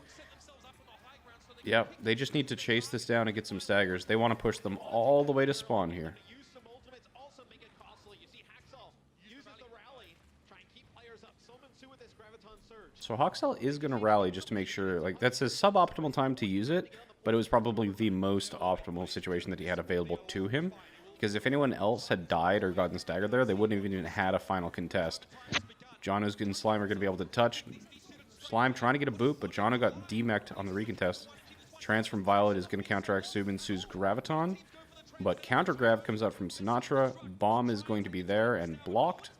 Yep, they just need to chase this down and get some staggers. They want to push them all the way to spawn here. Use some ultimates, also make it costly. You see Haxall uses the rally, try and keep players up. Somansu with this Graviton Surge. So Haxall is going to rally just to make sure, like, that's his suboptimal time to use it, but it was probably the most optimal situation that he had available to him. Because if anyone else had died or gotten staggered there, they wouldn't have even had a final contest. Jono's and Slime are going to be able to touch. Slime trying to get a boot, but Jono got demeched on the recontest. Trance from Violet is going to counteract Subinsu's Graviton. But counter grab comes out from Sinatra. Bomb is going to be there and blocked.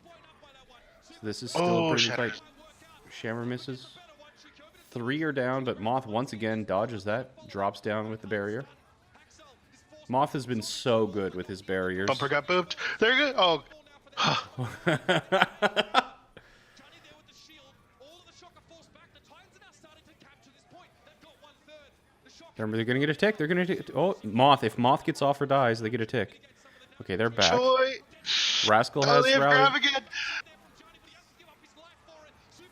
So this is still a pretty good fight. Shammer misses. 3 are down, but Moth once again dodges that. Drops down with the barrier. Moth has been so good with his barriers. Bumper got booped. There you go. Oh. Remember, they're going to get a tick. They're going to... Oh, Moth. If Moth gets off or dies, they get a tick. Okay, they're back. Joy. Rascal Oh, has they have rally. grab again.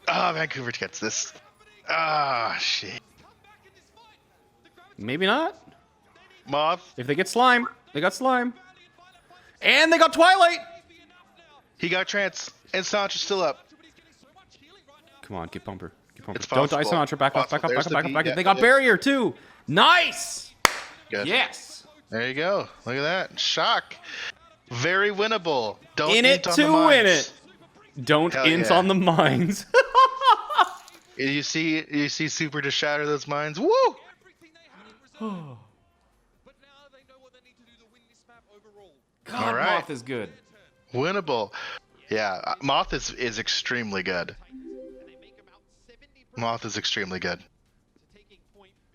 Ah, Vancouver gets this. Ah, shit. Maybe not. Moth. If they get slime, they got slime. And they got Twilight. He got trance. And Sinatra's still up. Come on, get Bumper. Get Bumper. It's Don't die, possible. Sinatra. Back off, back off, back There's off, the back off, beat. back off. Yeah, They got yeah. barrier, too. Nice. Good. Yes. There you go. Look at that. Shock. Very winnable. Don't In it int on to the win mines. it. Don't Hell int yeah. on the mines. You see Super just shatter those mines. Woo! God, All right. Moth is good. Winnable. Yeah, Moth is extremely good. Moth is extremely good.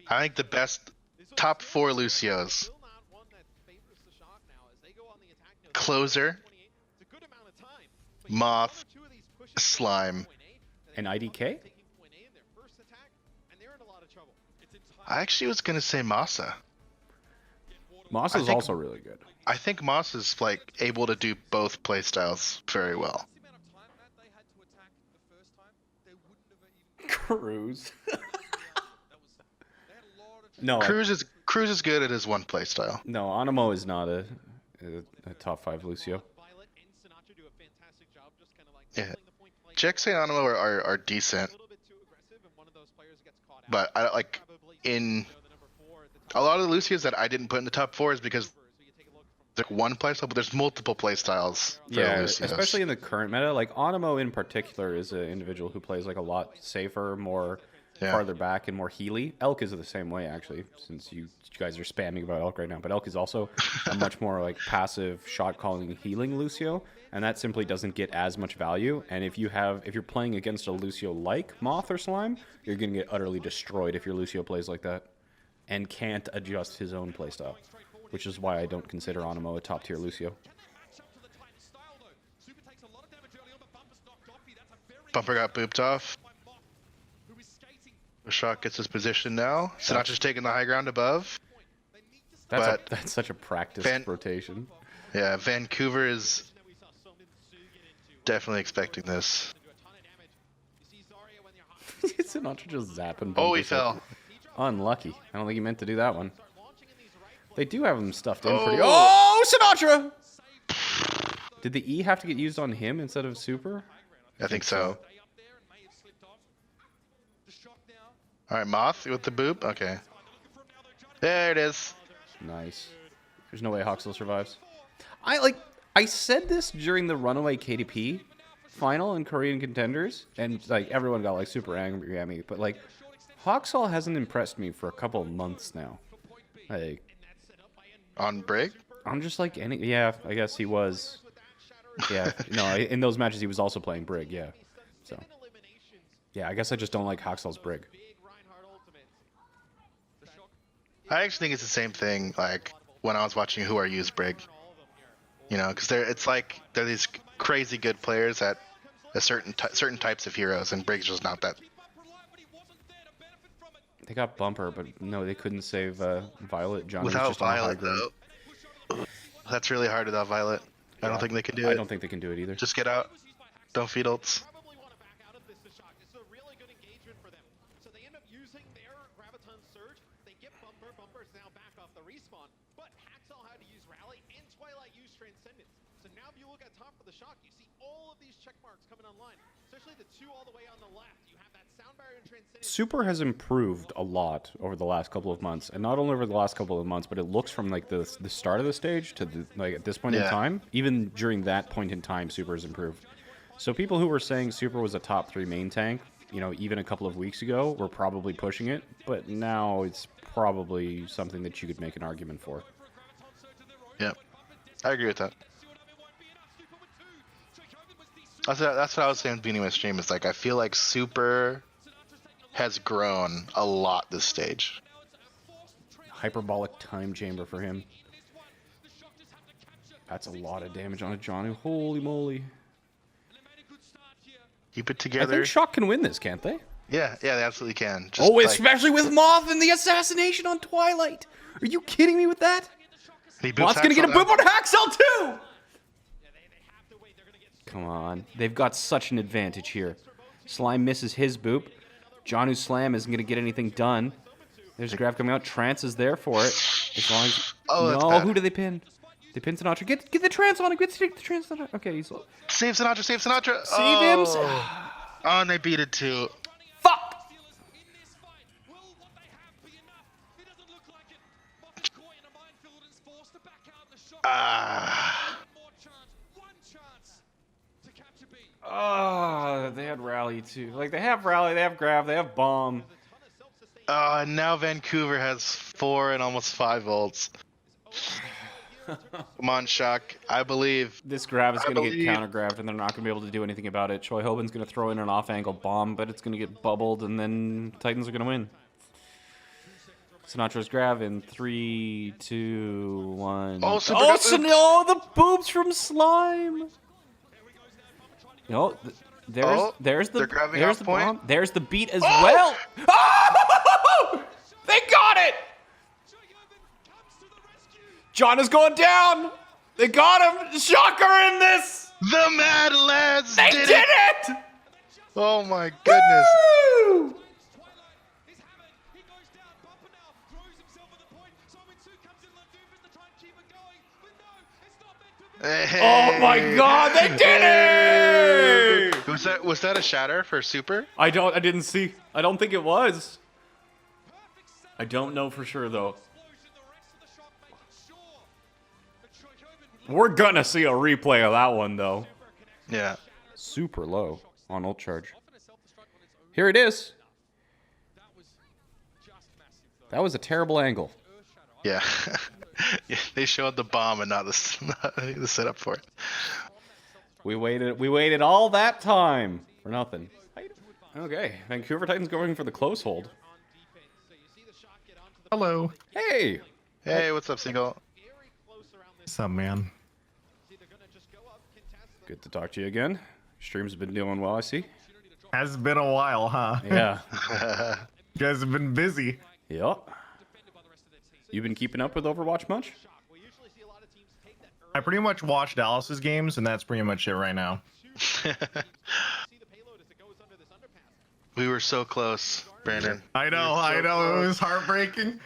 I think the best top 4 Lucios. Closer, Moth, Slime. And IDK? I actually was gonna say Masa. Moss I is think- also really good. I think Moss is like able to do both playstyles very well. Cruz. No, Cruz is good at his one playstyle. no, Animo is not a top 5 Lucio. Yeah. Jex and Animo are decent, but I like in a lot of the Lucios that I didn't put in the top 4 is because there's one playstyle, but there's multiple playstyles for the Yeah, Lucios. especially in the current meta. Like, Animo in particular is an individual who plays like a lot safer, more Yeah. farther back, and more healy. Elk is the same way, actually, since you guys are spamming about Elk right now. But Elk is also a much more like passive shot calling healing Lucio, and that simply doesn't get as much value. And if you're playing against a Lucio like Moth or Slime, you're gonna get utterly destroyed if your Lucio plays like that and can't adjust his own playstyle. Which is why I don't consider Animo a top tier Lucio. Bumper got booped off. The shot gets his position now. Sinatra's taking the high ground above. But That's such a practice Van- rotation. Yeah, Vancouver is definitely expecting this. Sinatra just zapping. Oh, he bumpers fell. up. Unlucky. I don't think he meant to do that one. They do have him stuffed in pretty. Oh! Oh, Sinatra! Did the E have to get used on him instead of Super? I think so. All right, Moth with the boop. Okay. There it is. Nice. There's no way Hoxel survives. I said this during the Runaway KDP final in Korean Contenders, and like everyone got like super angry at me. But like, Hoxel hasn't impressed me for a couple of months now. Like, On Brig? I'm just like yeah, I guess he was. Yeah, no, in those matches he was also playing Brig. Yeah, so yeah, I guess I just don't like Hoxel's Brig. I actually think it's the same thing. Like when I was watching Who Are You's Brig, you know, because they're these crazy good players at a certain types of heroes, and Brig's just not that. They got Bumper, but no, they couldn't save Violet. John was Without just on the high Violet, ground. though, that's really hard without Violet. I don't think they can do it. I don't think they can do it either. Just get out. Don't feed ults. So now if you look at top of the shock, you see all of these check marks coming online, especially the two all the way on the left. You have that sound barrier and transcendence. Super has improved a lot over the last couple of months, and not only over the last couple of months, but it looks from like the start of the stage to like at this point in Yeah. time. Even during that point in time, Super has improved. So people who were saying Super was a top 3 main tank, you know, even a couple of weeks ago, were probably pushing it, but now it's probably something that you could make an argument for. Yep. I agree with that. That's what I was saying with Beanie my stream. Is like I feel like Super has grown a lot this stage. Hyperbolic time chamber for him. That's a lot of damage on a Jonu. Holy moly. Keep it I together. think Shock can win this, can't they? Yeah, they absolutely can. Just, Oh, like, especially with Moth and the assassination on Twilight. Are you kidding me with that? he boots Moth's gonna get a Haxel boop down. on Haxel too! Come on. They've got such an advantage here. Slime misses his boop. Jonu's slam isn't gonna get anything done. There's a grab coming out. Trance is there for it. As long as... Oh, that's no, bad. who do they pin? They pin Sinatra. Get the trance on him. Get the trance on him. Okay, he's... Save Sinatra, save Sinatra. Save him. Oh, and they beat it too. Fuck! Ah. Oh, they had rally too. Like, they have rally, they have grab, they have bomb. And now Vancouver has 4 and almost 5 volts. Come on, Shock. I believe. This grab is going to get believe- counter-grabbed, and they're not going to be able to do anything about it. Choi Hoban's going to throw in an off-angle bomb, but it's going to get bubbled, and then Titans are going to win. Sinatra's grab in 3, 2, 1. Oh, Super oh, got boobs. no, the boobs from Slime. No, there's the they're grabbing there's off the point. bomb. There's the beat as Oh! well. Oh! They got it. John is going down. They got him. Shocker in this. The Mad Lads They did did it. it. Oh my goodness. Woo! Oh my God! They did it. Was that a shatter for Super? I didn't see. I don't think it was. I don't know for sure though. We're gonna see a replay of that one though. Yeah. Super low on ult charge. Here it is. That was a terrible angle. Yeah. Yeah, they showed the bomb and not the setup for it. We waited all that time for nothing. Okay, Vancouver Titans going for the close hold. Hello. Hey, Hey, what's up, Seagull? What's up, man? good to talk to you again. Stream's been doing well, I see. Has been a while, huh? Yeah. You guys have been busy. Yep. You been keeping up with Overwatch much? I pretty much watch Dallas's games, and that's pretty much it right now. We were so close, Brandon. I know, so it was heartbreaking.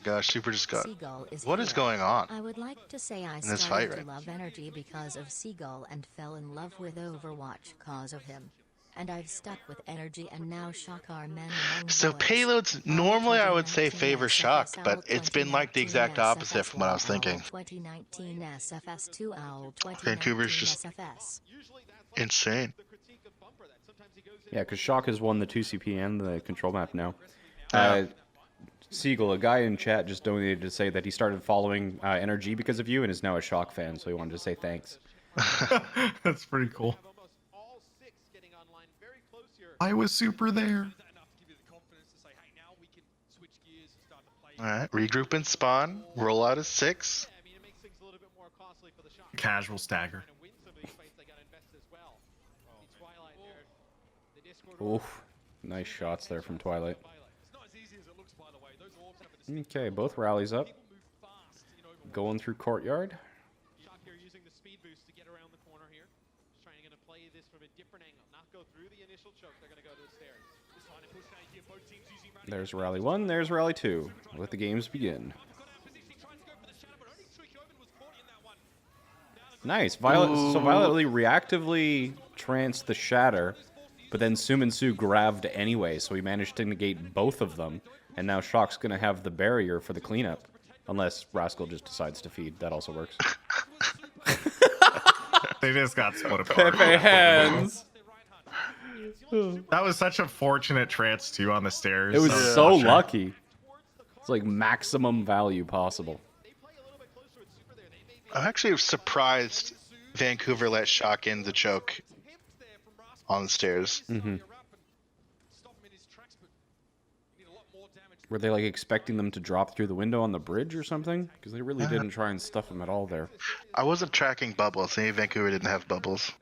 Gosh, Super just got. Seagull is What is here. going on? I would like to say I this started fight, to right? love energy because of Seagull and fell in love with Overwatch cause of him. And I've stuck with energy and now Shock our men among So boys. payloads, normally I would say 2019 favor Shock, SFS but it's been like the exact opposite from what I was thinking. 2019 SFS 2 Owl, Vancouver's 2019 just- SFS. Insane. Yeah, because Shock has won the 2CP and the control map now. Yeah. Seagull, a guy in chat just donated to say that he started following NRG because of you and is now a Shock fan, so he wanted to say thanks. That's pretty cool. I was super there. Alright, regroup and spawn. Roll out as 6. Casual stagger. Oof. Nice shots there from Twilight. Okay, both rallies up. Going through courtyard. Shock here using the speed boost to get around the corner here. Just trying to play this from a different angle, not go through the initial choke. They're going to go to the stairs. There's rally 1, there's rally 2. Let the games begin. Nice. Violet. So Violet reactively tranced the shatter, but then Suminsu grabbed anyway, so he managed to negate both of them. And now Shock's going to have the barrier for the cleanup. Unless Rascal just decides to feed. That also works. They just got split apart. Pepe hands. That was such a fortunate trance too on the stairs. It was So so sure. lucky. It's like maximum value possible. I'm actually surprised Vancouver let Shock in the choke on the stairs. Were they like expecting them to drop through the window on the bridge or something? Because they really didn't try and stuff him at all there. I wasn't tracking bubbles. Maybe Vancouver didn't have bubbles.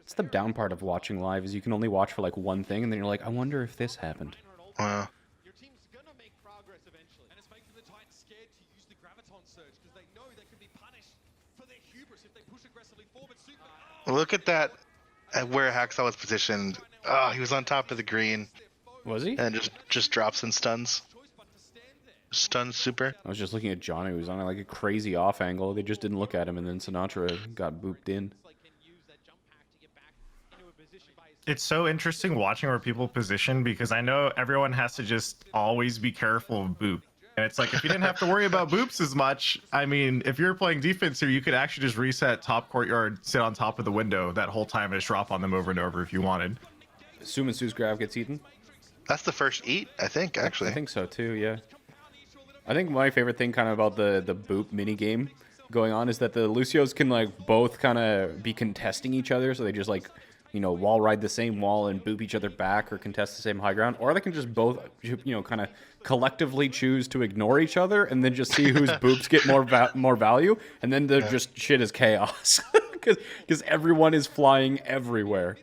It's the down part of watching live is you can only watch for like one thing and then you're like, I wonder if this happened. Wow. Your team's gonna make progress eventually. And it's making the Titans scared to use the Graviton Surge because they know they can be punished for their hubris if they push aggressively forward. Super. Look at that, at where Hacksaw was positioned. Oh, he was on top of the green Was he? and just drops and stuns. Stuns super. I was just looking at Johnny, who was on like a crazy off angle. They just didn't look at him, and then Sinatra got booped in. It's so interesting watching where people position because I know everyone has to just always be careful of boop. And it's like if you didn't have to worry about boops as much, I mean, if you're playing defense here, you could actually just reset top courtyard, sit on top of the window that whole time and just drop on them over and over if you wanted. Su's grab gets eaten? That's the first eat, I think, actually. I think so too, yeah. I think my favorite thing kind of about the boop mini game going on is that the Lucios can like both kind of be contesting each other, so they just like, you know, wall ride the same wall and boop each other back or contest the same high ground, or they can just both, you know, kind of collectively choose to ignore each other and then just see whose boops get more value, and then the just shit is chaos because everyone is flying everywhere.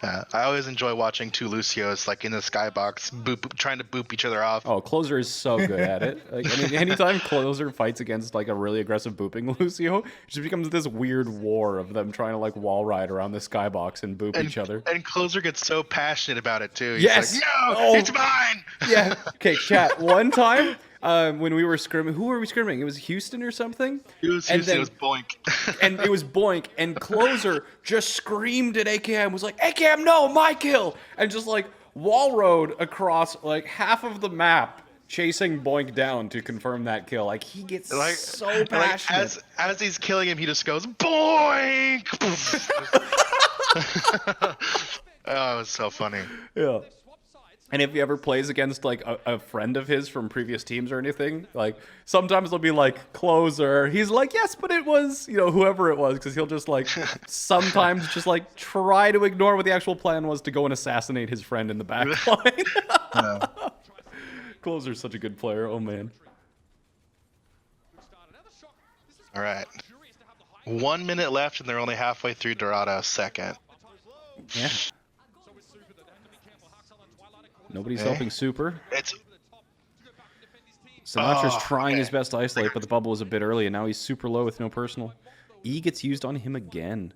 Yeah, I always enjoy watching two Lucios like in the skybox, trying to boop each other off. Oh, Closer is so good at it. Like anytime Closer fights against like a really aggressive booping Lucio, it just becomes this weird war of them trying to like wall ride around the skybox and boop each other. And Closer gets so passionate about it too. He's Yes! like, no, Oh. it's mine. Yeah. Okay, chat. One time, when we were scrimming, who were we scrimming? It was Houston or something? It was And Houston, then- it was Boink. And it was Boink, and Closer just screamed at AKM, was like, AKM, no, my kill! And just like wall rode across like half of the map, chasing Boink down to confirm that kill. Like, he gets so passionate. As he's killing him, he just goes, Boink! Oh, it was so funny. Yeah. And if he ever plays against like a friend of his from previous teams or anything, like sometimes they'll be like Closer. He's like, yes, but it was, you know, whoever it was, because he'll just like sometimes just like try to ignore what the actual plan was to go and assassinate his friend in the back line. Yeah. Closer's such a good player. Oh man. All right. 1 minute left, and they're only halfway through Dorado second. Yeah. Nobody's helping Super. It's Sinatra's Oh, trying okay. his best to isolate, but the bubble was a bit early, and now he's super low with no personal. E gets used on him again.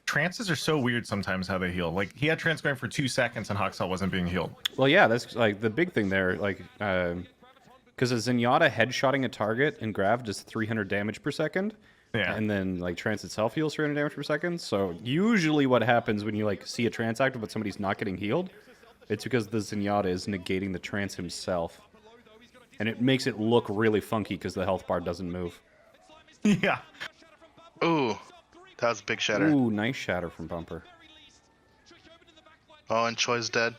Trances are so weird sometimes how they heal. Like he had trance going for 2 seconds and Hacksaw wasn't being healed. Well, yeah, that's like the big thing there. Like, because a Zenyatta headshotting a target and Grav does 300 damage per second. Yeah. And then like Trance itself heals 300 damage per second. So usually what happens when you like see a Trance active but somebody's not getting healed, it's because the Zenyatta is negating the Trance himself. And it makes it look really funky because the health bar doesn't move. Yeah. ooh, that was a big shatter. Ooh, nice shatter from Bumper. Oh, and Choi's dead.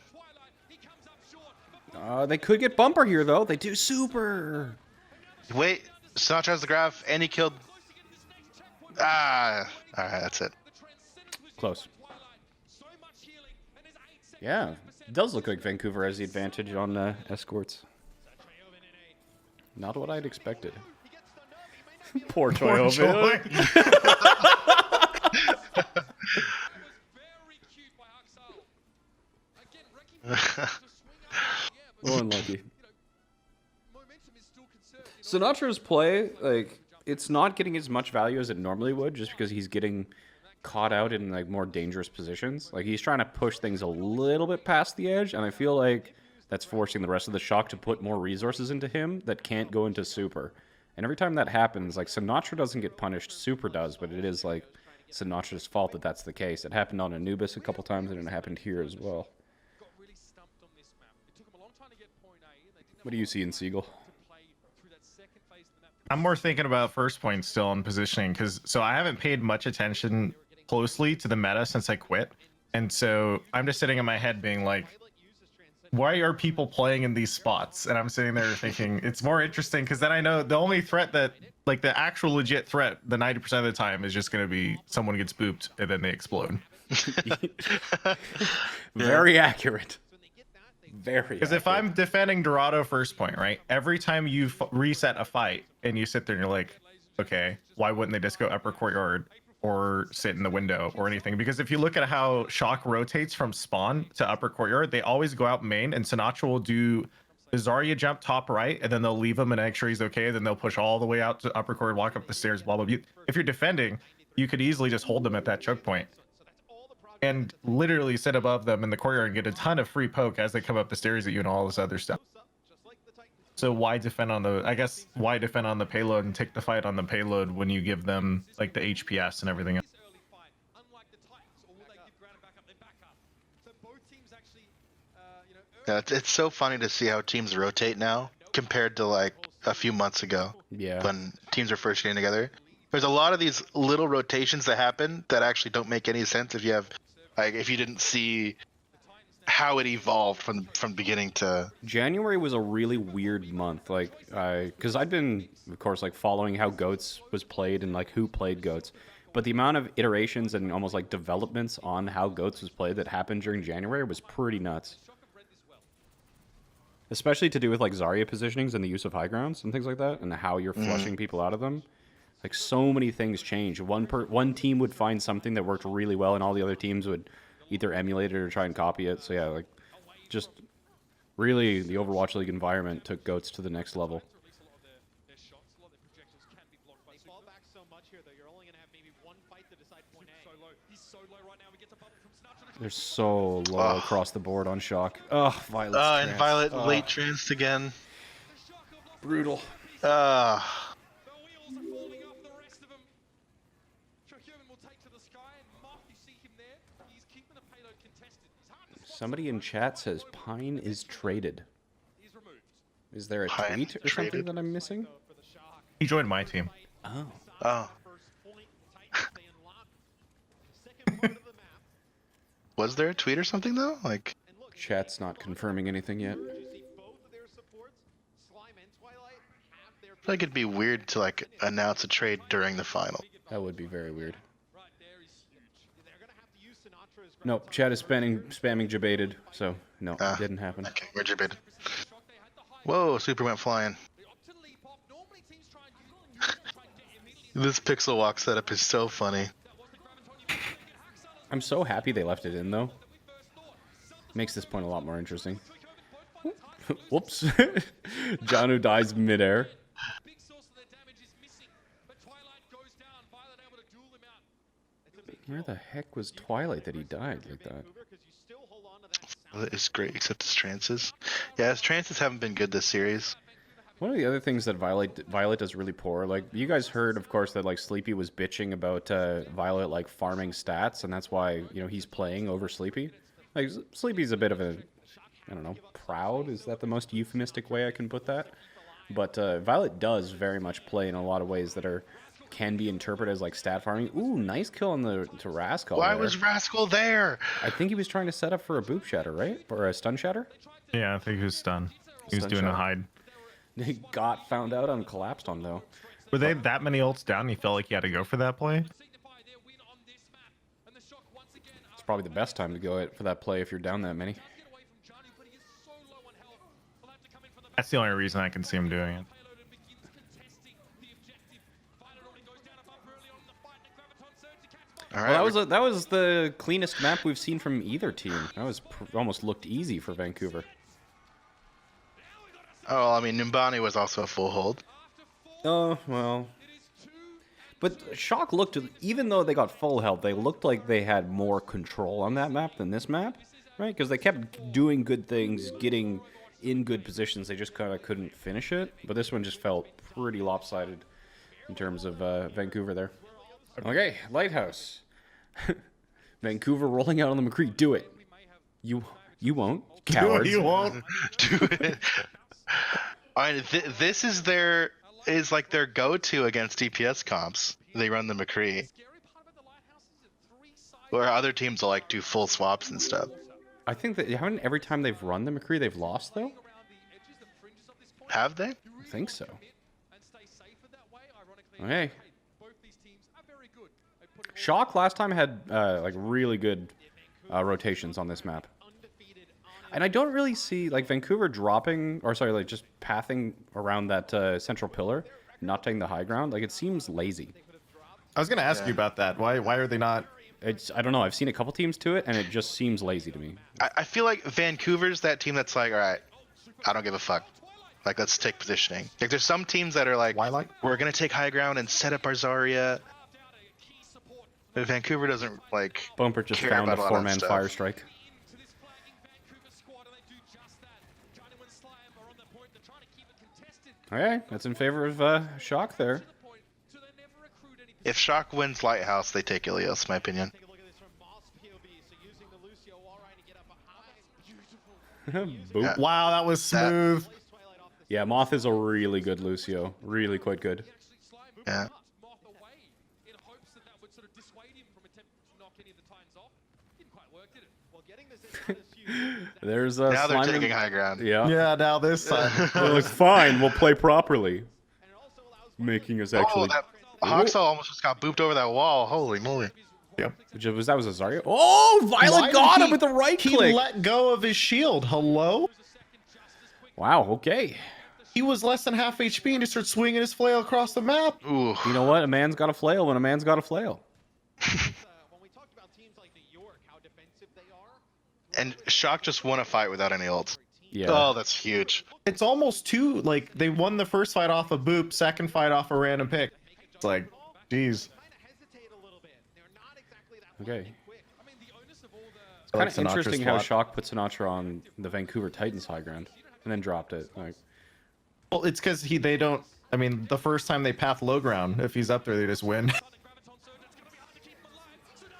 They could get Bumper here though. They do Super. Wait, Sinatra has the graph, and he killed. Ah, all right, that's it. Close. Yeah, it does look like Vancouver has the advantage on escorts. Not what I'd expected. Poor Poor Toyo. Choi. Well, unlucky. Sinatra's play, like, it's not getting as much value as it normally would, just because he's getting caught out in like more dangerous positions. Like, he's trying to push things a little bit past the edge, and I feel like that's forcing the rest of the Shock to put more resources into him that can't go into Super. And every time that happens, like, Sinatra doesn't get punished, Super does, but it is like Sinatra's fault that that's the case. It happened on Anubis a couple times, and it happened here as well. What do you see in Seagull? I'm more thinking about first point still on positioning because I haven't paid much attention closely to the meta since I quit, and so I'm just sitting in my head being like, why are people playing in these spots? And I'm sitting there thinking it's more interesting because then I know the only threat that, like the actual legit threat, the 90% of the time is just going to be someone gets booped and then they explode. Very accurate. Very. Because if I'm defending Dorado first point, right? Every time you reset a fight and you sit there and you're like, okay, why wouldn't they just go upper courtyard or sit in the window or anything? Because if you look at how Shock rotates from spawn to upper courtyard, they always go out main, and Sinatra will do the Zarya jump top right, and then they'll leave him and make sure he's okay. Then they'll push all the way out to upper courtyard, walk up the stairs, blah blah blah. If you're defending, you could easily just hold them at that choke point and literally sit above them in the courtyard and get a ton of free poke as they come up the stairs at you and all this other stuff. So why defend on the, I guess, why defend on the payload and take the fight on the payload when you give them like the HPS and everything else? Yeah, it's so funny to see how teams rotate now compared to like a few months ago. Yeah. When teams are first getting together. There's a lot of these little rotations that happen that actually don't make any sense if you have, like, if you didn't see how it evolved from beginning to. January was a really weird month, like, because I'd been, of course, like following how Goats was played and like who played Goats, but the amount of iterations and almost like developments on how Goats was played that happened during January was pretty nuts. Especially to do with like Zarya positionings and the use of high grounds and things like that, and how you're flushing people out of them. Like so many things changed. One team would find something that worked really well, and all the other teams would either emulate it or try and copy it. So yeah, like just really the Overwatch League environment took Goats to the next level. They fall back so much here, though. You're only going to have maybe one fight to decide point A. He's so low right now. We get the bubble from Sinatra. They're so low across the board on Shock. Oh, Violet's And trance. Violet late tranced again. Brutal. The wheels are falling off the rest of them. Human will take to the sky, and Mark, you see him there. He's keeping the payload contested. He's hard to spot. Somebody in chat says Pine is traded. He's removed. Is there a Pine tweet or something traded? that I'm missing? For the Shark. He joined my team. Oh. Oh, First point, Titans, they unlock the second part of the map. was there a tweet or something though? Like, And look, Chat's not confirming anything yet. you see both of their supports, Slime and Twilight, have their I feel like it'd be weird to like announce a trade during the final. That would be very weird. Right there is huge. They're gonna have to use Sinatra's Nope, chat is spamming Jabated, so no, it didn't happen. Okay, where'd you bid? Whoa, Super went flying. The Optin leap off. Normally teams try and use it. Try and get immediately. This pixel walk setup is so funny. I'm so happy they left it in though. Makes this point a lot more interesting. Whoops. Janu dies midair. Big source of their damage is missing, but Twilight goes down. Violet able to duel him out. Where the heck was Twilight that he died like that? because you still hold on to that sound. It's great, except his trances. Yeah, his trances haven't been good this series. One of the other things that Violet does really poor, like you guys heard, of course, that like Sleepy was bitching about Violet like farming stats, and that's why he's playing over Sleepy. Like Sleepy's a bit of a, I don't know, proud. Is that the most euphemistic way I can put that? But Violet does very much play in a lot of ways that can be interpreted as like stat farming. Ooh, nice kill on to Rascal. Why there. was Rascal there? I think he was trying to set up for a boop shatter, right? Or a stun shatter? Yeah, I think he was stunned. He was Stun doing a shot. hide. He got found out and collapsed on though. Were they that many ults down? You felt like you had to go for that play? Signify their win on this map, and the shock once again. It's probably the best time to go for that play if you're down that many. Get away from Johnny, but he is so low on health. Will have to come in from the That's the only reason I can see him doing it. payload and begins contesting the objective. Violet already goes down above early on in the fight, and Graviton surge to catch Bob. All right, Well, that was the cleanest map we've seen from either team. That was almost looked easy for Vancouver. oh, I mean, Numbani was also a full hold. Oh well. But Shock looked, even though they got full health, they looked like they had more control on that map than this map, right? Because they kept doing good things, getting in good positions. They just kind of couldn't finish it. But this one just felt pretty lopsided in terms of Vancouver there. Okay, Lighthouse. Vancouver rolling out on the McCree. Do it. You won't. Cowards. You won't. Do it. I mean, this is like their go-to against DPS comps. They run the McCree, Scary part about the lighthouse is that 3 sides. where other teams will like do full swaps and stuff. I think that haven't every time they've run the McCree they've lost though. Have they? I think so. Okay. Shock last time had like really good rotations on this map. And I don't really see like Vancouver dropping, or sorry, like just pathing around that central pillar, not taking the high ground. Like it seems lazy. I was gonna ask you about that. Why are they not? I don't know. I've seen a couple teams to it, and it just seems lazy to me. I feel like Vancouver's that team that's like, all right, I don't give a fuck. Like, let's take positioning. Like, there's some teams that are like, we're gonna take high ground and set up our Zarya. But Vancouver doesn't like. Bumper just care found a about lot of 4-man stuff. fire strike. Okay, that's in favor of Shock there. If Shock wins Lighthouse, they take Ilios, in my opinion. Boop. Yeah. Wow, that was smooth. Yeah, Moth is a really good Lucio. Really quite good. Yeah. There's Now they're Slime taking and- high ground. Yeah. Yeah, now this side. They're like, fine, we'll play properly. Making us actually. Oh, that Hoxall almost just got booped over that wall. Holy moly. Yep. That was a Zarya? Oh, Violet got him with the right He click. let go of his shield. Hello? Wow, okay. He was less than half HP and just started swinging his flail across the map. Ooh. You know what? A man's got a flail when a man's got a flail. And Shock just won a fight without any ults. Yeah. Oh, that's huge. It's almost too, like, they won the first fight off a boop, second fight off a random pick. It's like, geez. Okay. It's I kind like of interesting Sinatra's how swap. Shock put Sinatra on the Vancouver Titans high ground and then dropped it. Like, Well, it's because they don't, I mean, the first time they path low ground, if he's up there, they just win.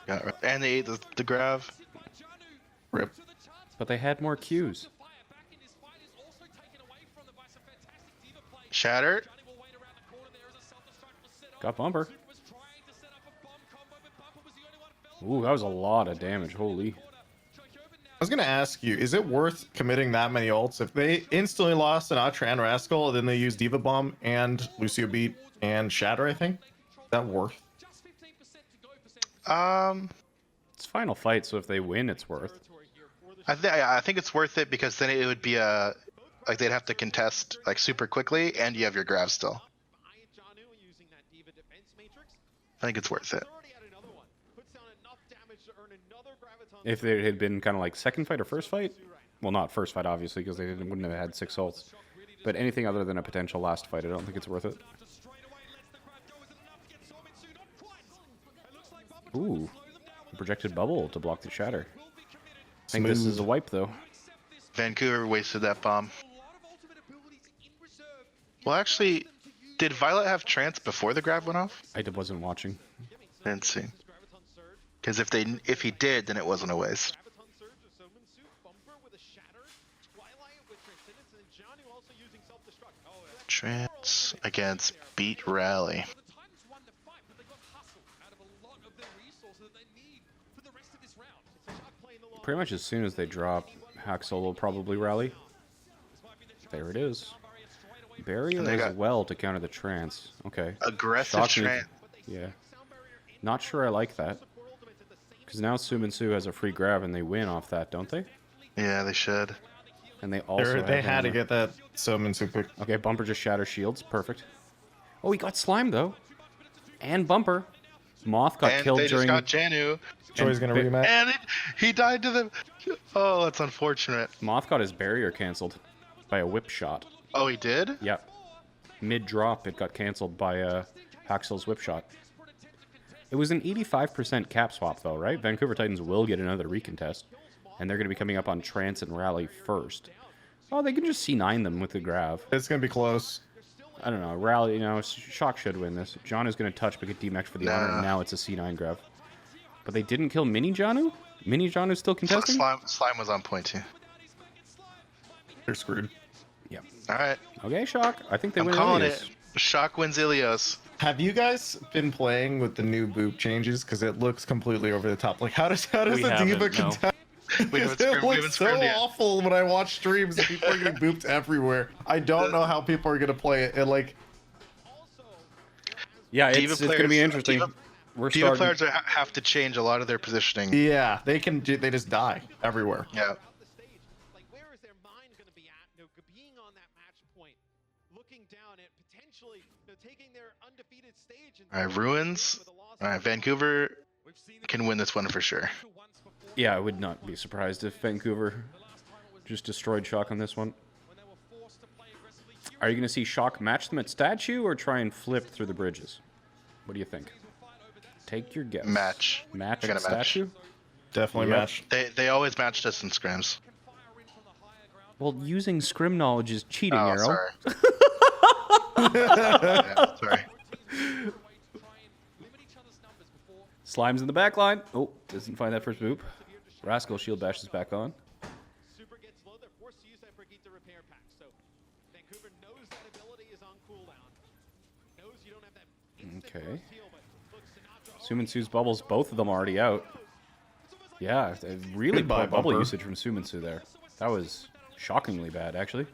Yeah, right. And they ate the grav. Rip. but they had more Qs. Shatter. Got Bumper. Ooh, that was a lot of damage. Holy. I was gonna ask you, is it worth committing that many ults if they instantly lost an Atra and Rascal, and then they use Diva Bomb and Lucio Beat and Shatter? I think is that worth? It's final fight, so if they win, it's worth. I think it's worth it because then it would be like they'd have to contest like super quickly, and you have your grav still. I think it's worth it. If it had been kind of like second fight or first fight, well, not first fight obviously because they wouldn't have had 6 ults. But anything other than a potential last fight, I don't think it's worth it. Ooh, a projected bubble to block the shatter. I think this is a wipe though. Vancouver wasted that bomb. Well, actually, did Violet have trance before the grav went off? I wasn't watching. Didn't see. Because if he did, then it wasn't a waste. Trance against Beat Rally. Pretty much as soon as they drop, Haxel will probably rally. There it is. Barrier And they as got- well to counter the trance. Okay. Aggressive Shock me. trance. Yeah. Not sure I like that. Because now Su has a free grab and they win off that, don't they? Yeah, they should. And they also They have had to him- get that summon super. Okay, Bumper just shatter shields. Perfect. Oh, he got Slime though. And Bumper. Moth got And killed they during... just got Janu. Joy's gonna Ba- rematch. And he died to them. Oh, that's unfortunate. Moth got his barrier cancelled by a whip shot. Oh, he did? Yep. Mid-drop, it got cancelled by Haxel's whip shot. It was an 85% cap swap, though, right? Vancouver Titans will get another recontest, and they're going to be coming up on Trance and Rally first. Oh, they can just C9 them with the grav. It's gonna be close. I don't know. Rally, Shock should win this. John is going to touch but get DMX for the honor, and now it's a C9 grav. But they didn't kill Mini Janu? Mini Janu's still contesting? Slime was on point, too. They're screwed. Yep. All right. Okay, Shock. I think they I'm win calling Ilios. it. Shock wins Ilios. Have you guys been playing with the new boop changes? Because it looks completely over the top. Like, how does We the haven't, Diva no. contest? We Because haven't it scrimmed, we looks haven't so scrimmed yet. awful when I watch streams and people are getting booped everywhere. I don't know how people are gonna play it. And like, Yeah, Diva it's going to be players- interesting. Diva- We're Diva starting. players have to change a lot of their positioning. yeah, they just die everywhere. Yeah. Up the stage. Like, where is their mind going to be at? You know, being on that match point, looking down at potentially, you know, taking their undefeated stage. And All right, Ruins. All right, Vancouver can win this one for sure. Yeah, I would not be surprised if Vancouver just destroyed Shock on this one. Are you going to see Shock match them at statue or try and flip through the bridges? What do you think? Take your guess. Match. Match They're at gonna match. statue? Definitely Yep. match. They always matched us in scrims. Well, using scrim knowledge is cheating, Oh, Arrow. sorry. Yeah, sorry. Slime's in the back line. Oh, doesn't find that first boop. Rascal shield bashes back on. Super gets low. They're forced to use that Brigitte repair pack. So Vancouver knows that ability is on cooldown. Knows you don't have that instant Okay. burst heal, but look, Sinatra. Sumansu's bubbles, both of them already out. Yeah, really Goodbye, poor bubble Bumper. usage from Sumansu there. That was shockingly bad, actually.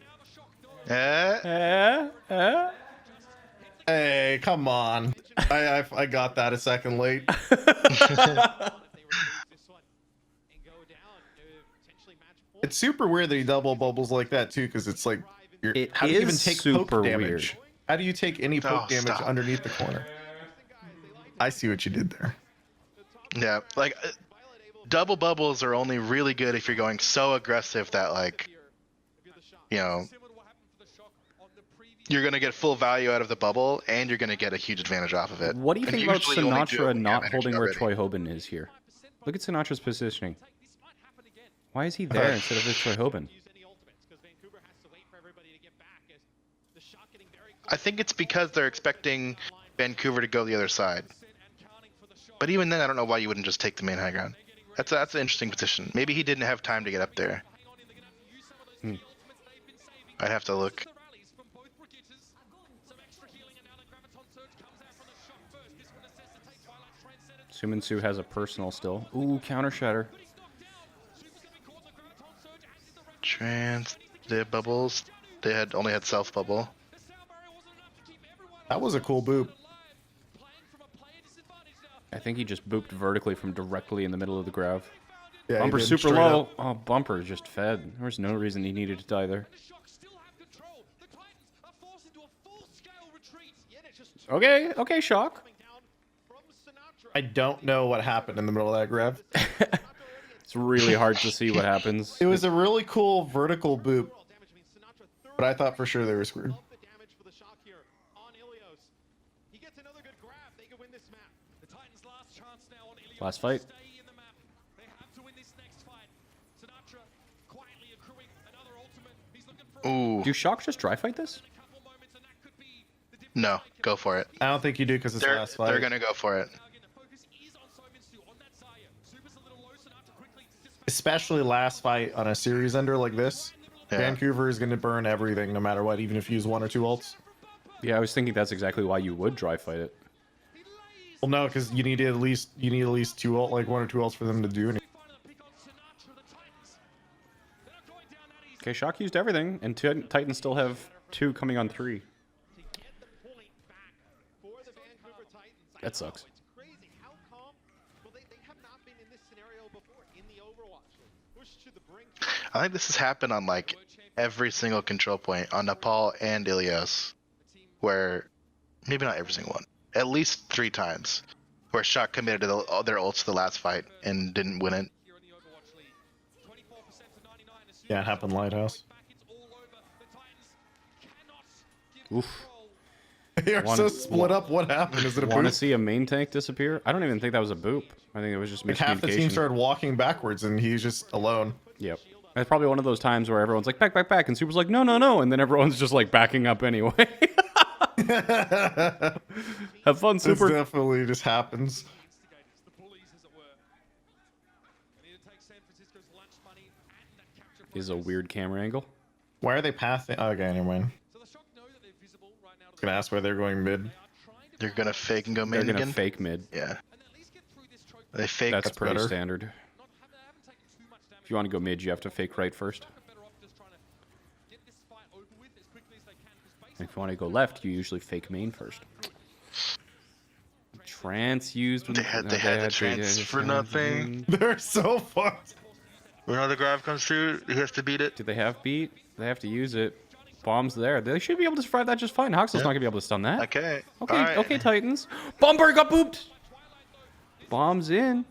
Hey, come on. I got that a second late. They were able to use this one and go down to potentially match point. It's super weird that he double bubbles like that too, because it's like, It how do you even is take super poke damage? weird. How do you take any poke Oh, damage stop. underneath the corner? I see what you did there. Yeah, like double bubbles are only really good if you're going so aggressive that like, you know, you're gonna get full value out of the bubble and you're gonna get a huge advantage off of it. What do you And think about usually you only do it Sinatra when you have not energy holding where already. Troy Hoban is here? Look at Sinatra's positioning. Why is he there instead of this Troy Hoban? Use any ultimates because Vancouver has to wait for everybody to get back as the shot getting very I think it's because they're expecting Vancouver to go the other side. But even then, I don't know why you wouldn't just take the main high ground. That's an interesting position. Maybe he didn't have time to get up there. I'd have to look. Sumansu has a personal still. Ooh, counter shatter. They had bubbles. They had only had self bubble. That was a cool boop. I think he just booped vertically from directly in the middle of the grav. Yeah, he Bumper did, super straight low. up. Oh, Bumper just fed. There's no reason he needed to die there. Okay, okay, Shock. I don't know what happened in the middle of that grab. It's really hard to see what happens. It was a really cool vertical boop, but I thought for sure they were screwed. the damage for the shock here on Ilios. He gets another good grab. They can win this map. The Titans' last chance now on Ilios Last to fight. stay in the map. They have to win this next fight. Sinatra quietly accruing another ultimate. He's looking for Ooh, Do Shock just dry fight this? a couple moments, and that could be the difference. no, go for it. I don't think you do because it's last fight. They're gonna go for it. Again, the focus is on Sominsu on that Zarya. Super's a little low. Sinatra quickly dispatches Especially last fight on a series ender like this. Yeah. Vancouver is going to burn everything no matter what, even if you use one or two ults. Yeah, I was thinking that's exactly why you would dry fight it. Well, no, because you need at least two ult, like one or two ults for them to do anything. pick on Sinatra. The Titans. They're not going down that easy. Okay, Shock used everything, and Titans still have 2 coming on 3. To get the point back for the Vancouver Titans. That sucks. It's crazy. How come? Well, they have not been in this scenario before in the Overwatch League. Pushed to the brink. I think this has happened on like every single control point on Nepal and Ilios, where maybe not every single one, at least 3 times, where Shock committed to their ults to the last fight and didn't win it. Here in the Overwatch League. 24% to 99. Yeah, it happened Lighthouse. Back, it's all over. The Titans cannot give Oof. control. They are One- so split up. What happened? Is it a Want to boop? see a main tank disappear? I don't even think that was a boop. I think it was just Like half the team miscommunication. started walking backwards and he's just alone. Yep. It's probably one of those times where everyone's like, back, back, back, and Super's like, no, no, no, and then everyone's just like backing up anyway. Have fun, This Super. definitely just happens. Instigators, the bullies, as it were. They need to take San Francisco's lunch money and that capture Is a focus. weird camera angle. Why are they pathing? Okay, never mind. So the Shock know that they're visible right now. I was gonna ask why they're going mid. They are trying to They're gonna fake and go They're main gonna again. fake mid. Yeah, and at least get through this choke. they fake. That's pretty better. standard. They haven't taken too much damage If you want to go mid, you have to fake right first. And if you want to go left, you usually fake main first. Trance used. They had the trance for nothing. They're so fucked. When another grab comes through, he has to beat it. Do they have beat? They have to use it. Bomb's there. They should be able to survive that just fine. Hoxel's not going to be able to stun that. Okay. Okay, All right. okay, Titans. Bumper got booped. Bomb's in.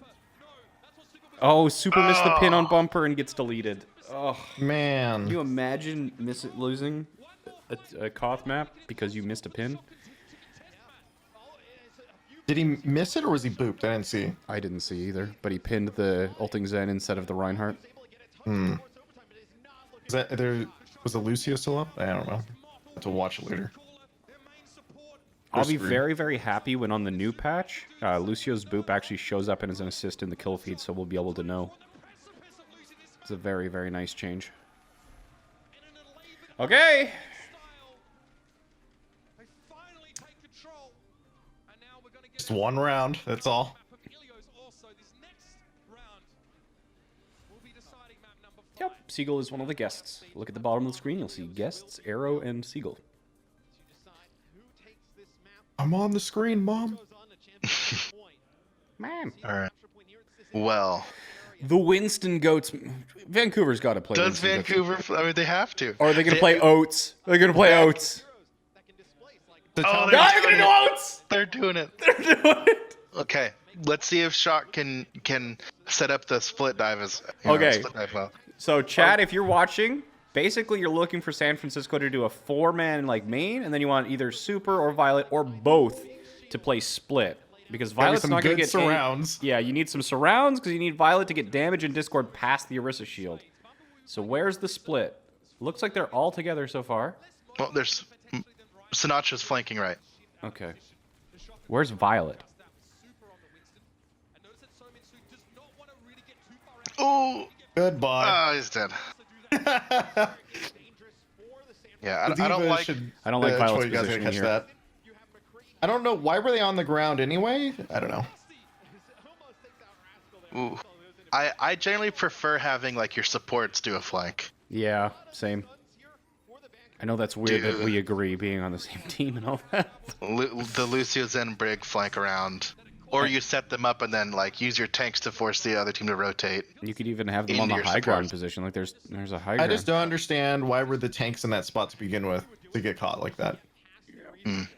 Oh, Super missed the pin on Bumper and gets deleted. Oh, Man. can you imagine losing a Koth map because you missed a pin? Did he miss it or was he booped? I didn't see. I didn't see either, but he pinned the Ulting Zen instead of the Reinhardt. Is that there? Was the Lucio still up? I don't know. I'll have to watch it later. I'll be Screen. very, very happy when on the new patch, Lucio's boop actually shows up and as an assist in the kill feed, so we'll be able to know. It's a very, very nice change. Okay. Just one round. That's all. Yep, Seagull is one of the guests. Look at the bottom of the screen, you'll see guests, Aero, and Seagull. I'm on the screen, Mom. Man. All right. Well, The Winston Goats. Vancouver's got to play does Winston Goats. Vancouver? I mean, they have to. Or are they going to play Oats? They're going to play Oats. Oh, God, they're going to do Oats! They're doing it. They're doing it! Okay. Let's see if Shock can set up the split dive as Okay. split dive well. So, Chad, if you're watching, basically you're looking for San Francisco to do a 4-man like main, and then you want either Super or Violet or both to play split. Because Violet's some not going to good get surrounds. Yeah, you need some surrounds because you need Violet to get damage and Discord past the Orisa shield. So where's the split? Looks like they're all together so far. Well, there's Sinatra's flanking right. Okay. Where's Violet? Oh, Goodbye. he's dead. Yeah, I don't like. I don't like Violet's you guys are gonna positioning catch here. that. I don't know why were they on the ground anyway. I don't know. Ooh. I generally prefer having like your supports do a flank. Yeah, same. I know that's weird that Dude. we agree being on the same team and all that. The Lucio Zen Brig flank around, or you set them up and then like use your tanks to force the other team to rotate. You could even have them on the Into your high ground supports. position. Like there's a high I ground. just don't understand why were the tanks in that spot to begin with to get caught like that.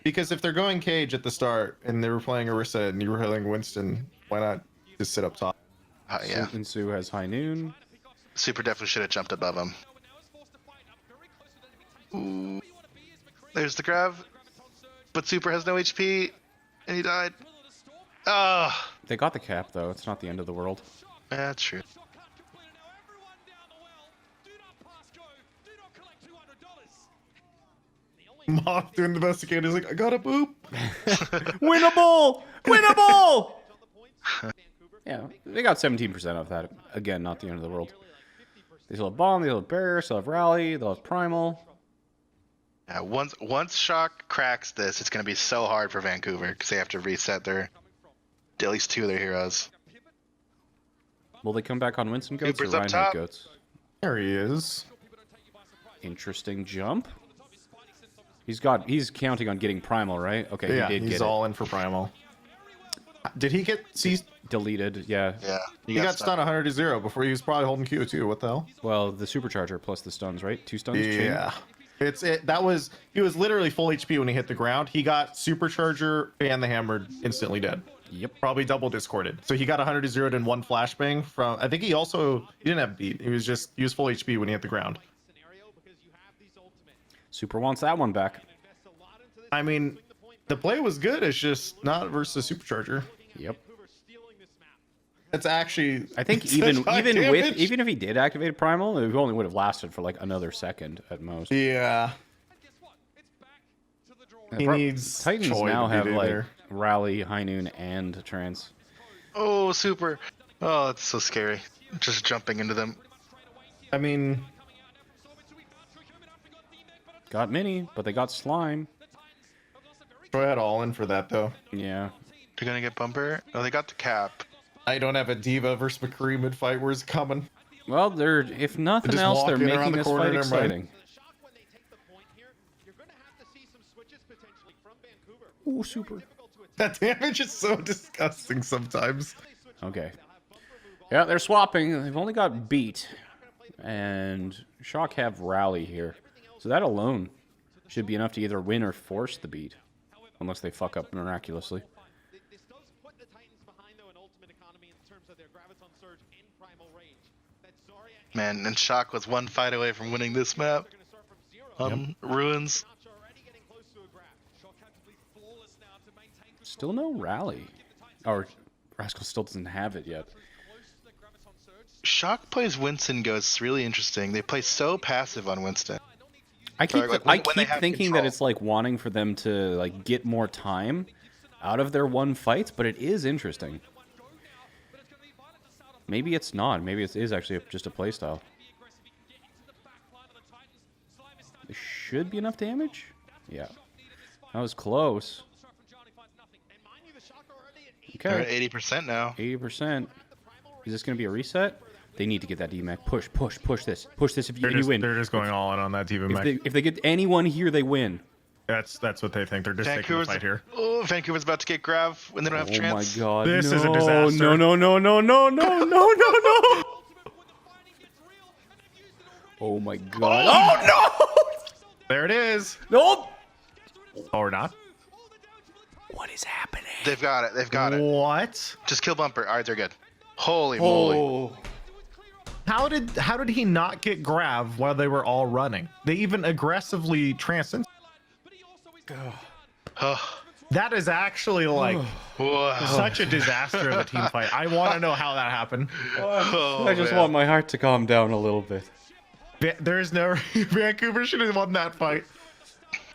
Because if they're going cage at the start and they were playing Orisa and you were playing Winston, why not just sit up top? Yeah, And Sue has high noon. Super definitely should have jumped above him. Ooh. There's the grab, but Super has no HP, and he died. Ah, They got the cap though. It's not the end of the world. yeah, that's true. Mom doing the investigator is like, I got a boop. Winnable! Winnable! Yeah, they got 17% of that. Again, not the end of the world. They still have Bomb, they still have Barrier, still have Rally, they'll have Primal. Yeah, once Shock cracks this, it's gonna be so hard for Vancouver because they have to reset at least two of their heroes. Will they come back on Winston Goats Cooper's or up Reinhardt top. Goats? There he is. Interesting jump. He's counting on getting Primal, right? Okay, Yeah, he did he's get all in for Primal. Did he get it. Deleted, yeah. Yeah, He got stunned 100 to 0 before he was probably holding Q too. What the hell? Well, the supercharger plus the stuns, right? 2 stuns. chain? Yeah. He was literally full HP when he hit the ground. He got supercharger and the hammer instantly dead. Yep. Probably double discorded. So he got 100 to 0 in one flashbang from I think he didn't have beat. He was full HP when he hit the ground. Super wants that one back. I mean, the play was good, it's just not versus supercharger. Yep. It's actually I think such even high even damage. if he did activate Primal, it only would have lasted for like another second at most. Yeah. He Pro- needs Titans Choi now to be have like there. Rally, High Noon, and Trance. Oh, Super. Oh, that's so scary. Just jumping into them. I mean, Got Mini, but they got Slime. Troy had all in for that though. Yeah. They're gonna get Bumper. Oh, they got the cap. I don't have a Diva versus McCree mid fight. Where's it coming? Well, they're if nothing Just else, they're walking around making the this corner, fight never mind. exciting. Shock when they take the point here. You're going to have to see some switches potentially from Vancouver. Ooh, super. That damage is so disgusting sometimes. Okay. Yeah, they're swapping. They've only got beat, and Shock have rally here, so that alone should be enough to either win or force the beat, unless they fuck up miraculously. This does put the Titans behind, though, in ultimate economy in terms of their Graviton Surge and Primal Rage. That Zarya Man, and Shock was one fight away from winning this map are going to start from zero. on Ruins. Notch already getting close to a grab. Shock have to be flawless now to maintain control. Still no rally, or Rascal still doesn't have it yet. Close to the Graviton Surge. Shock plays Winston Go. It's really interesting. They play so passive on Winston. I keep Like, when they keep have thinking control. that it's like wanting for them to like get more time out of their one fights, but it is interesting. Maybe it's not. Maybe it is actually just a playstyle. It should be enough damage. Yeah, that was close. And mind you, the Shock are already at 8. They're at Okay, 80% now. 80%. Is this going to be a reset? They need to get that DMAC. Push, push, push this. Push this if you, you win. They're just going all in on that Diva mech. If they get anyone here, they win. That's what they think. They're just taking the Vancouver's fight here. Oh, Vancouver's about to get grav when they don't have Oh trance. my god. This no, is a disaster. No, no, no, no, no, no, no, no, no. Oh my god. Oh There it is. no! No! Or not. What is happening? They've got it. They've got it. What? Just kill Bumper. All right, they're good. Holy moly. Oh. How did he not get grav while they were all running? They even aggressively transcend. That is actually like Whoa. such a disaster of a team fight. I want to know how that happened. Oh, I just man. want my heart to calm down a little bit. There's no Vancouver should have won that fight.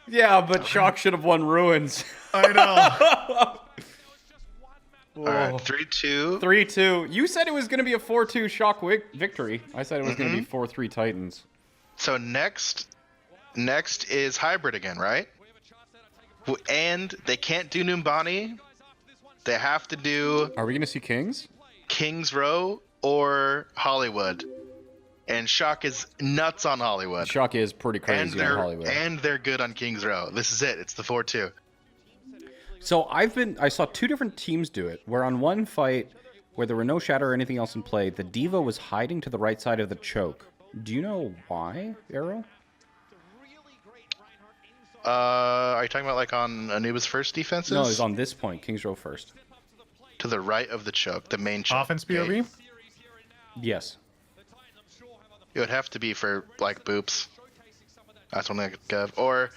Yeah, but Shock should have won Ruins. I know. All right, 3-2. 3-2. You said it was going to be a 4-2 Shock victory. I said it was going to be 4-3 Titans. So next is hybrid again, right? And they can't do Numbani. They have to do Are we going to see Kings? Kings Row or Hollywood. And Shock is nuts on Hollywood. Shock is pretty And crazy in Hollywood. they're good on Kings Row. This is it. It's the 4-2. So I saw two different teams do it, where on one fight, where there were no shadow or anything else in play, the Diva was hiding to the right side of the choke. Do you know why, Aero? Are you talking about like on Anubis first defenses? No, it's on this point, Kings Row first. To the right of the choke, the main choke. Offense POV. Yes. It would have to be for like boops. That's one thing I could give. Or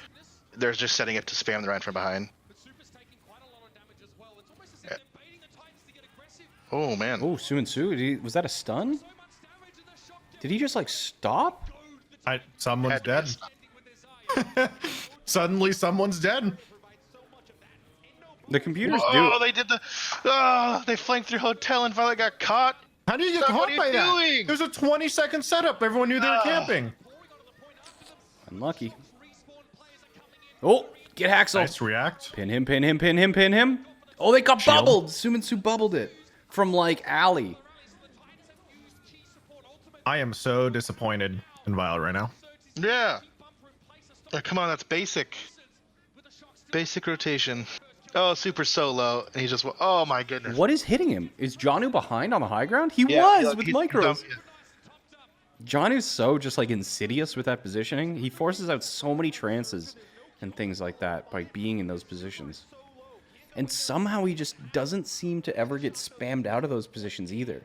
they're just setting it to spam the right from behind. Yeah. Oh man. Oh, Su, was that a stun? Did he just like stop? Someone's Had to dead. miss. Suddenly, someone's dead. The computers Oh, they did the. Oh, they flanked through hotel and finally got caught. How do you get Stop, what caught are by you that? doing? There's a 20-second setup. Everyone knew they were camping. Unlucky. Oh, get Haxel. Nice react. Pin him, pin him, pin him, pin him. Oh, they got Shield. bubbled. Su bubbled it from like alley. I am so disappointed in Violet right now. Yeah. Oh, come on, that's basic. Basic rotation. Oh, super solo, and he just. Oh my goodness. What is hitting him? Is Janu behind on the high ground? He Yeah, was like, with he's micros. dumb. Janu's so just like insidious with that positioning. He forces out so many trances and things like that by being in those positions. And somehow he just doesn't seem to ever get spammed out of those positions either.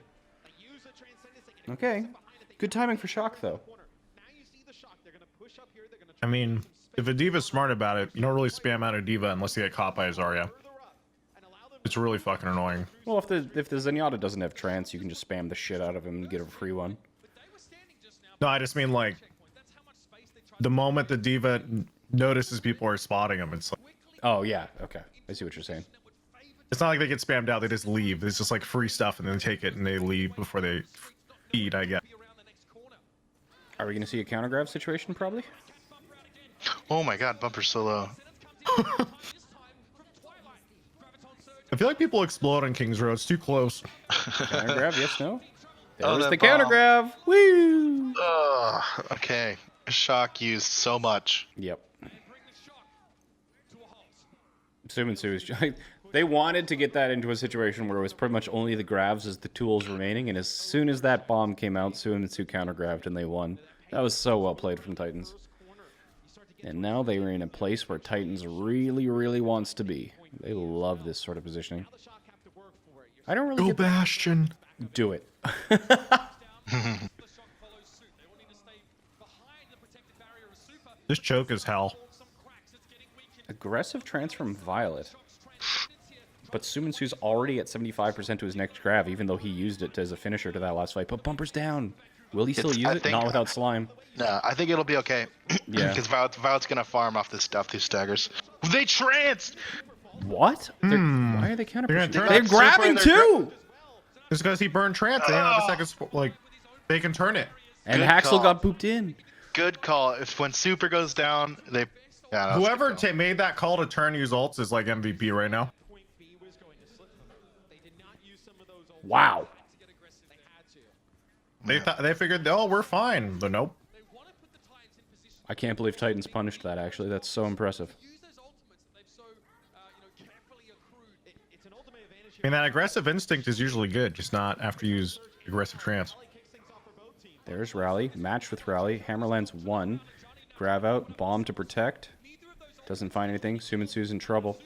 Okay. Good timing for Shock, though. I mean, if a Diva's smart about it, you don't really spam out a Diva unless you get caught by a Zarya. It's really fucking annoying. Well, if the Zenyatta doesn't have trance, you can just spam the shit out of him and get a free one. No, I just mean like the moment the Diva notices people are spotting him, it's like Oh, yeah. Okay. I see what you're saying. it's not like they get spammed out; they just leave. It's just like free stuff, and then they take it and they leave before they eat. I guess. Are we going to see a counter grab situation, probably? Oh my god, bumper solo. I feel like people explode on Kings Row. It's too close. Counter grab, yes, no? There's that the bomb. counter grab. Woo! Ugh, okay. Shock used so much. Yep. Suminsu is they wanted to get that into a situation where it was pretty much only the grabs as the tools remaining, and as soon as that bomb came out, Suminsu counter grabbed and they won. That was so well played from Titans. And now they are in a place where Titans really, really wants to be. They love this sort of positioning. I don't really Go get the... Bastion. Do it. This choke is hell. Aggressive trance from Violet. But Suminsu's already at 75% to his next grab, even though he used it as a finisher to that last fight. But Bumper's down. Will he still use it? Not without Slime. No, I think it'll be okay. Yeah. Because Violet's gonna farm off this stuff, these staggers. They tranced! What? Why are they counter They're pushing? gonna turn They're it. grabbing Super, they're too! It's because he burned trance. They have a second, like, they can turn it. And Good Haxel call. got booped in. Good call. If when Super goes down, they... Yeah, that was a Whoever good call. made that call to turn use ults is like MVP right now. Wow. They thought they figured, oh, we're fine, but nope. I can't believe Titans punished that, actually. That's so impressive. I mean, that aggressive instinct is usually good, just not after you use aggressive trance. There's Rally. Match with Rally. Hammerlands 1. Grab out. Bomb to protect. Doesn't find anything. Suminsu's in trouble.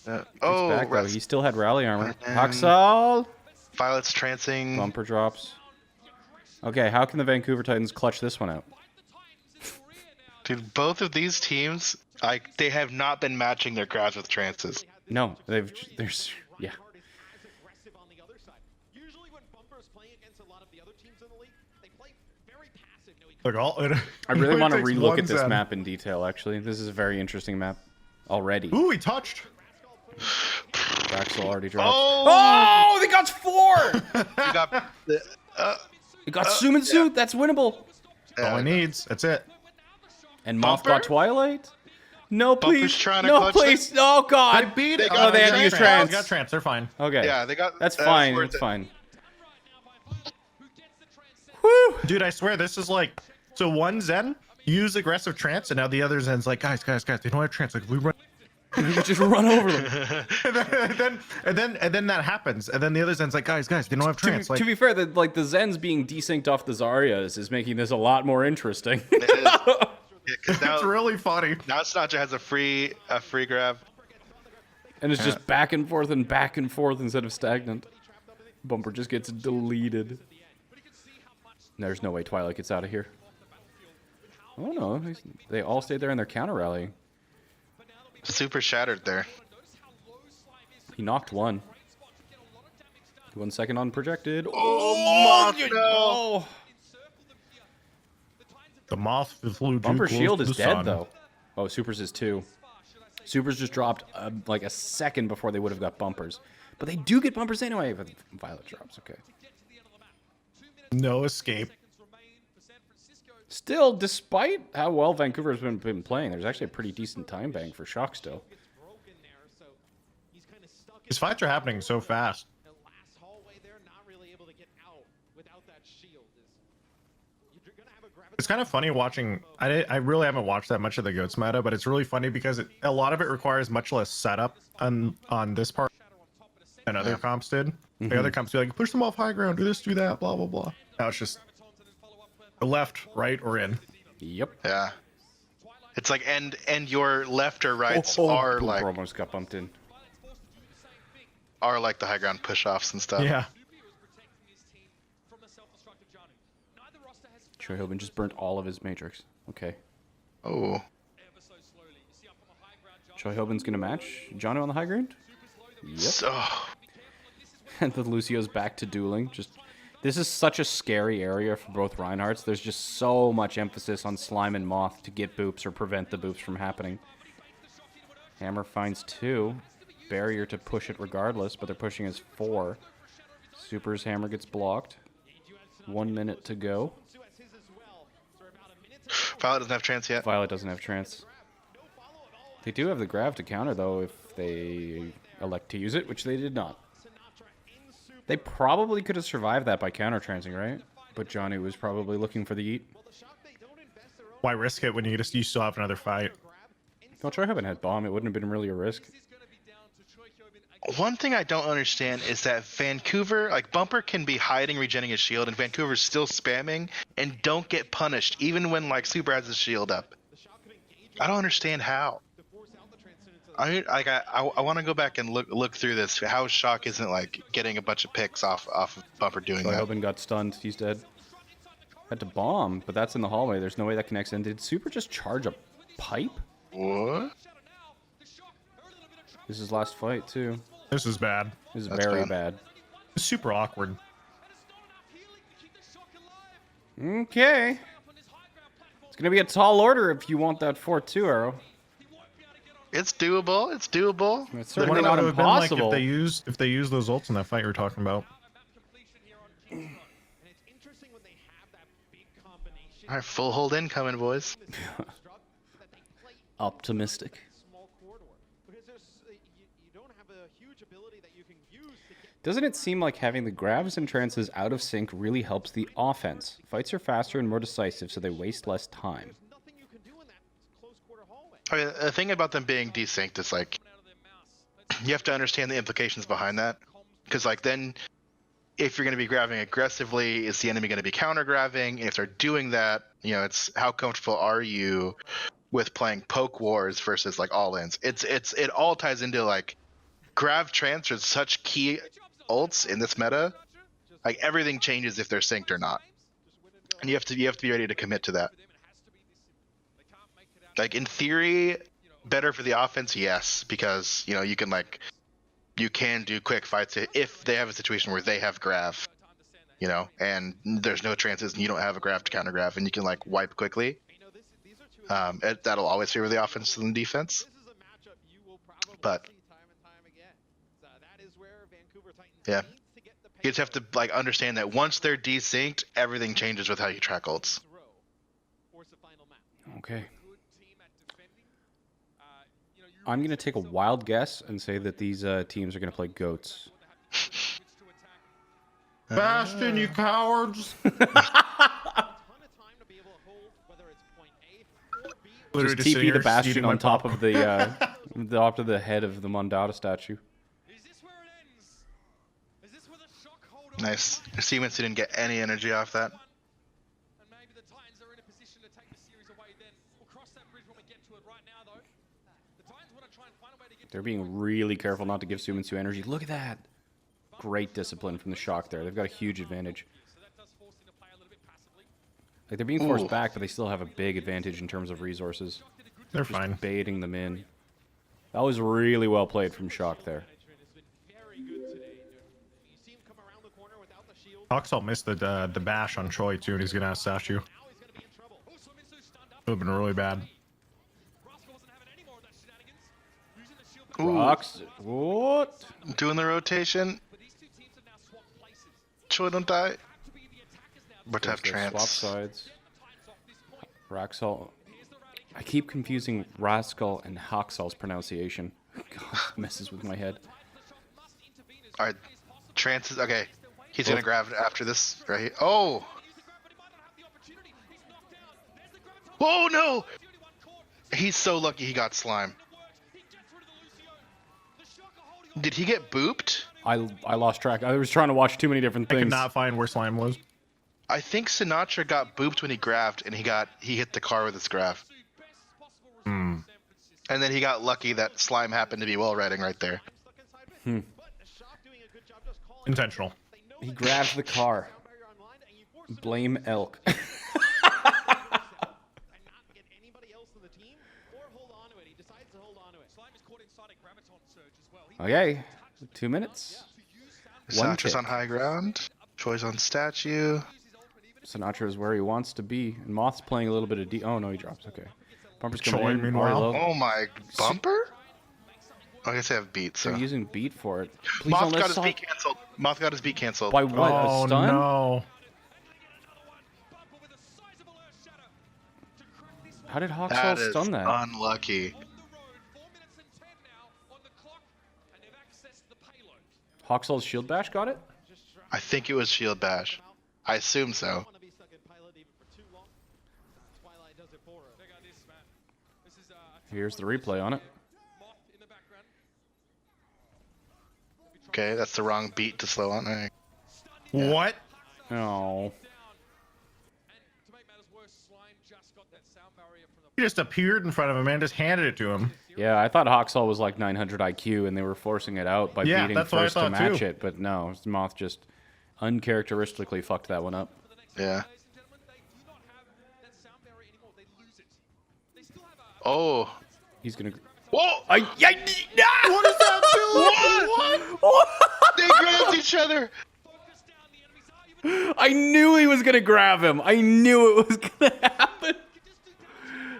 It's Oh, back, though. rest. He still had Rally armor. And- Haxel! Violet's trancing. Bumper drops. Okay, how can the Vancouver Titans clutch this one out? Dude, both of these teams, they have not been matching their grabs with trances. No, there's yeah. Look, I really want to takes relook one at this Zen. map in detail. Actually, this is a very interesting map already. Ooh, he touched. Haxel already dropped. Oh! They got 4. You got the, They got Suminsu. That's winnable. All he needs. That's it. And Moth Bumper? got Twilight. No, please. Bumper's trying to No, clutch please. Oh God. They beat They it. got- Oh, they had to use trance. They got trance. They're fine. Okay. Yeah, they got... That's that was fine. worth That's it. fine. Whew. Dude, I swear this is like, so one Zen use aggressive trance, and now the other Zen's like, guys, they don't have trance. Like, if we run, You could just run over them. and then that happens, and then the other Zen's like, guys, they don't have trance. Like, To be fair, the Zens being desynced off the Zaryas is making this a lot more interesting. It is. Yeah, 'cause now, it's really funny. now Snatcher has a free grab. And it's just back and forth instead of stagnant. Bumper just gets deleted. There's no way Twilight gets out of here. Oh no, they all stayed there in their counter rally. Super shattered there. He knocked one. 1 second on projected. Oh, no. Oh! The moth flew too Bumper close shield to is the dead sun. though. Oh, Supers is 2. Supers just dropped like a second before they would have got bumpers. But they do get bumpers anyway, but Violet drops, okay. No escape. Still, despite how well Vancouver's been playing, there's actually a pretty decent time bank for Shock still. These fights are happening so fast. It's kind of funny watching. I really haven't watched that much of the Goats meta, but it's really funny because a lot of it requires much less setup on this part than other comps did. The other comps be like, push them off high ground, do this, do that, blah blah blah. Now it's just left, right, or in. Yep. Yeah. It's like and your left or rights are Boomer like almost got bumped in. the high ground push offs and stuff. Yeah. Choi Hoban just burnt all of his Matrix. Okay. Oh. Choi Hoban's gonna match Jono on the high ground? Yep. So And the Lucio's back to dueling. This is such a scary area for both Reinhardts. There's just so much emphasis on Slime and Moth to get boops or prevent the boops from happening. Hammer finds 2. Barrier to push it regardless, but they're pushing as 4. Super's hammer gets blocked. 1 minute to go. Violet doesn't have trance yet. Violet doesn't have trance. They do have the grav to counter, though, if they elect to use it, which they did not. They probably could have survived that by counter-transing, right? But Johnny was probably looking for the eat. Why risk it when you still have another fight? Well, Troy Hubin had bomb. It wouldn't have been really a risk. One thing I don't understand is that Vancouver, like Bumper can be hiding, regenning his shield, and Vancouver's still spamming and don't get punished, even when like Super has his shield up. I don't understand how. I want to go back and look through this. How Shock isn't like getting a bunch of picks off of Bumper doing Troy that. Hubin got stunned. He's dead. Had to bomb, but that's in the hallway. There's no way that connects in. Did Super just charge a pipe? What? This is his last fight, too. This is bad. This is That's very bad. bad. It's super awkward. Okay. It's going to be a tall order if you want that 4-2 arrow. It's doable. It's doable. It's What certainly would not it have been like impossible. if they used those ults in that fight you were talking about? All right, full hold incoming, boys. Optimistic. Doesn't it seem like having the grabs and trances out of sync really helps the offense? Fights are faster and more decisive, so they waste less time. I mean, the thing about them being desynced is like you have to understand the implications behind that, because like then if you're going to be grabbing aggressively, is the enemy going to be counter grabbing? And if they're doing that, you know, it's how comfortable are you with playing poke wars versus like all ins? It all ties into like grab trance are such key ults in this meta. Like everything changes if they're synced or not, and you have to be ready to commit to that. Like in theory, better for the offense, yes, because you know you can do quick fights if they have a situation where they have grav, you know, and there's no trances and you don't have a grav to counter grav, and you can like wipe quickly. That'll always favor the offense than the defense. But yeah, you just have to like understand that once they're desynced, everything changes with how you track ults. Okay. I'm going to take a wild guess and say that these teams are going to play goats. Bastion, you cowards! Just TP the Bastion on top of the top of the head of the Mondata statue. Nice. Siemens didn't get any energy off that. They're being really careful not to give Suiminsu energy. Look at that. Great discipline from the Shock there. They've got a huge advantage. Like they're being forced back, but they still have a big advantage in terms of resources. They're Just fine. baiting them in. That was really well played from Shock there. Oxalt missed the bash on Choi too, and he's gonna have statue. Would have been really bad. Rocks. What? Doing the rotation. Choi don't die. But have They swap trance. sides. Raxol. I keep confusing Rascal and Haxal's pronunciation. God, messes with my head. All right, trance is okay. He's gonna grab it after this, right? Oh! Oh no! He's so lucky he got slime. Did he get booped? I lost track. I was trying to watch too many different I things. could not find where slime was. I think Sinatra got booped when he grabbed, and he hit the car with his grab. Hmm. And then he got lucky that slime happened to be wall riding right there. Intentional. He grabbed the car. Blame Elk. Okay, 2 minutes. One Sinatra's tick. on high ground. Choi's on statue. Sinatra is where he wants to be. And Moth's playing a little bit of D. Oh no, he drops. Okay. Bumper's coming Choi, in. meanwhile. Ari low. Oh my, bumper? Oh, I guess I have beat, so. They're using beat for it. Please Moth don't let got his Soft- beat cancelled. Moth got his beat cancelled. By what? Oh A stun? no! How did That Hawksall is stun that? unlucky. Hawksall's shield bash got it? I think it was shield bash. I assume so. Want to be stuck in pilot even for too long. Twilight does it for him. Check out this, man. This is Here's the replay on it. Moth in the background. Okay, that's the wrong beat to slow on. Alright. What? Oh. Down. And to make matters worse, Slime just got that sound barrier from the He just appeared in front of him and just handed it to him. Yeah, I thought Hawksall was like 900 IQ and they were forcing it out by Yeah, beating that's what I first to thought match too. it, but no, Moth just uncharacteristically fucked that one up. Yeah. ladies and gentlemen, they do not have that sound barrier anymore. They lose it. They still have a Oh. He's gonna. Whoa! What is that? What? They grabbed each other. focus down the enemy's argument. I knew he was gonna grab him. I knew it was gonna happen.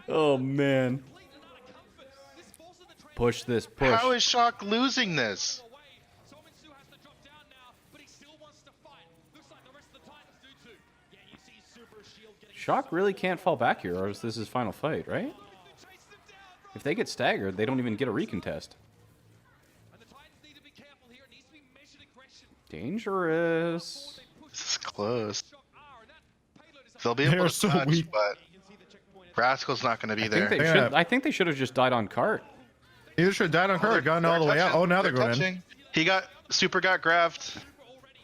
Oh man. This forces the train Push this. Push. How is Shock losing this? away. Solminsu has to drop down now, but he still wants to fight. Looks like the rest of the Titans do too. Yeah, you see Super Shield getting Shock really can't fall back here, or is this his final fight, right? If they get staggered, they don't even get a recontest. and the Titans need to be careful here. It needs to be measured aggression. Dangerous. This is close. Shock are, and that payload is They'll be able They're to so touch, weak. but Rascal's not going to be I there. think they should. I think they should have just died on cart. Either should have died on card, gone all the way out. Oh, now they're going in. touching. He got super got grabbed. already.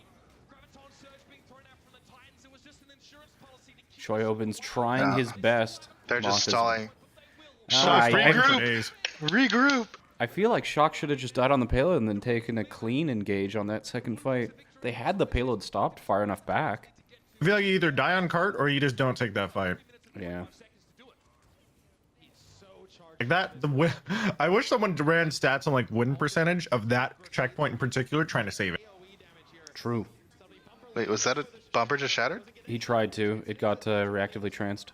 Graviton surge being thrown out from the Titans. It was just an insurance policy to keep Choi Oben's trying Yeah. his best. They're Moth just is- stalling. Ah, Fighting for regroup. days. Regroup. I feel like Shock should have just died on the payload and then taken a clean engage on that second fight. They had the payload stopped far enough back. I feel like you either die on cart or you just don't take that fight. Yeah. Like that, I wish someone ran stats on like win percentage of that checkpoint in particular, trying to save it. True. Wait, was that a bumper just shattered? He tried to. It got reactively tranced.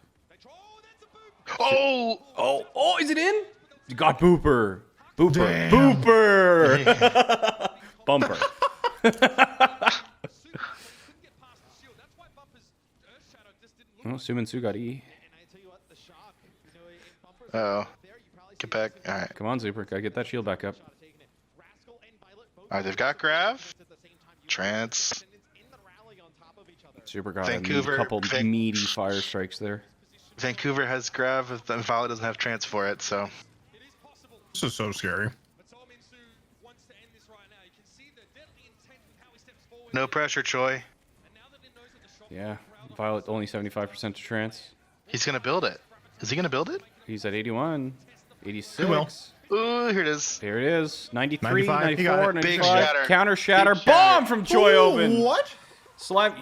Oh! Oh, is it in? You got Booper. Booper. Damn. Booper. Bumper. Oh, Suminsu got E. Oh. Get back. Alright. Come on, Super. Gotta get that shield back up. Alright, they've got Grav. Trance. Super got Vancouver- a couple Van- meaty fire strikes there. Vancouver has Grav, and Violet doesn't have Trance for it, so. This is so scary. No pressure, Choi. Yeah. Violet only 75% to trance. He's gonna build it. Is he gonna build it? He's at 81. 86. will. Ooh, here it is. There it is. 93, 95, he got 94, it. 95. Big shatter. Counter shatter. Big shatter. Bomb from Choi Oben. What? Slime.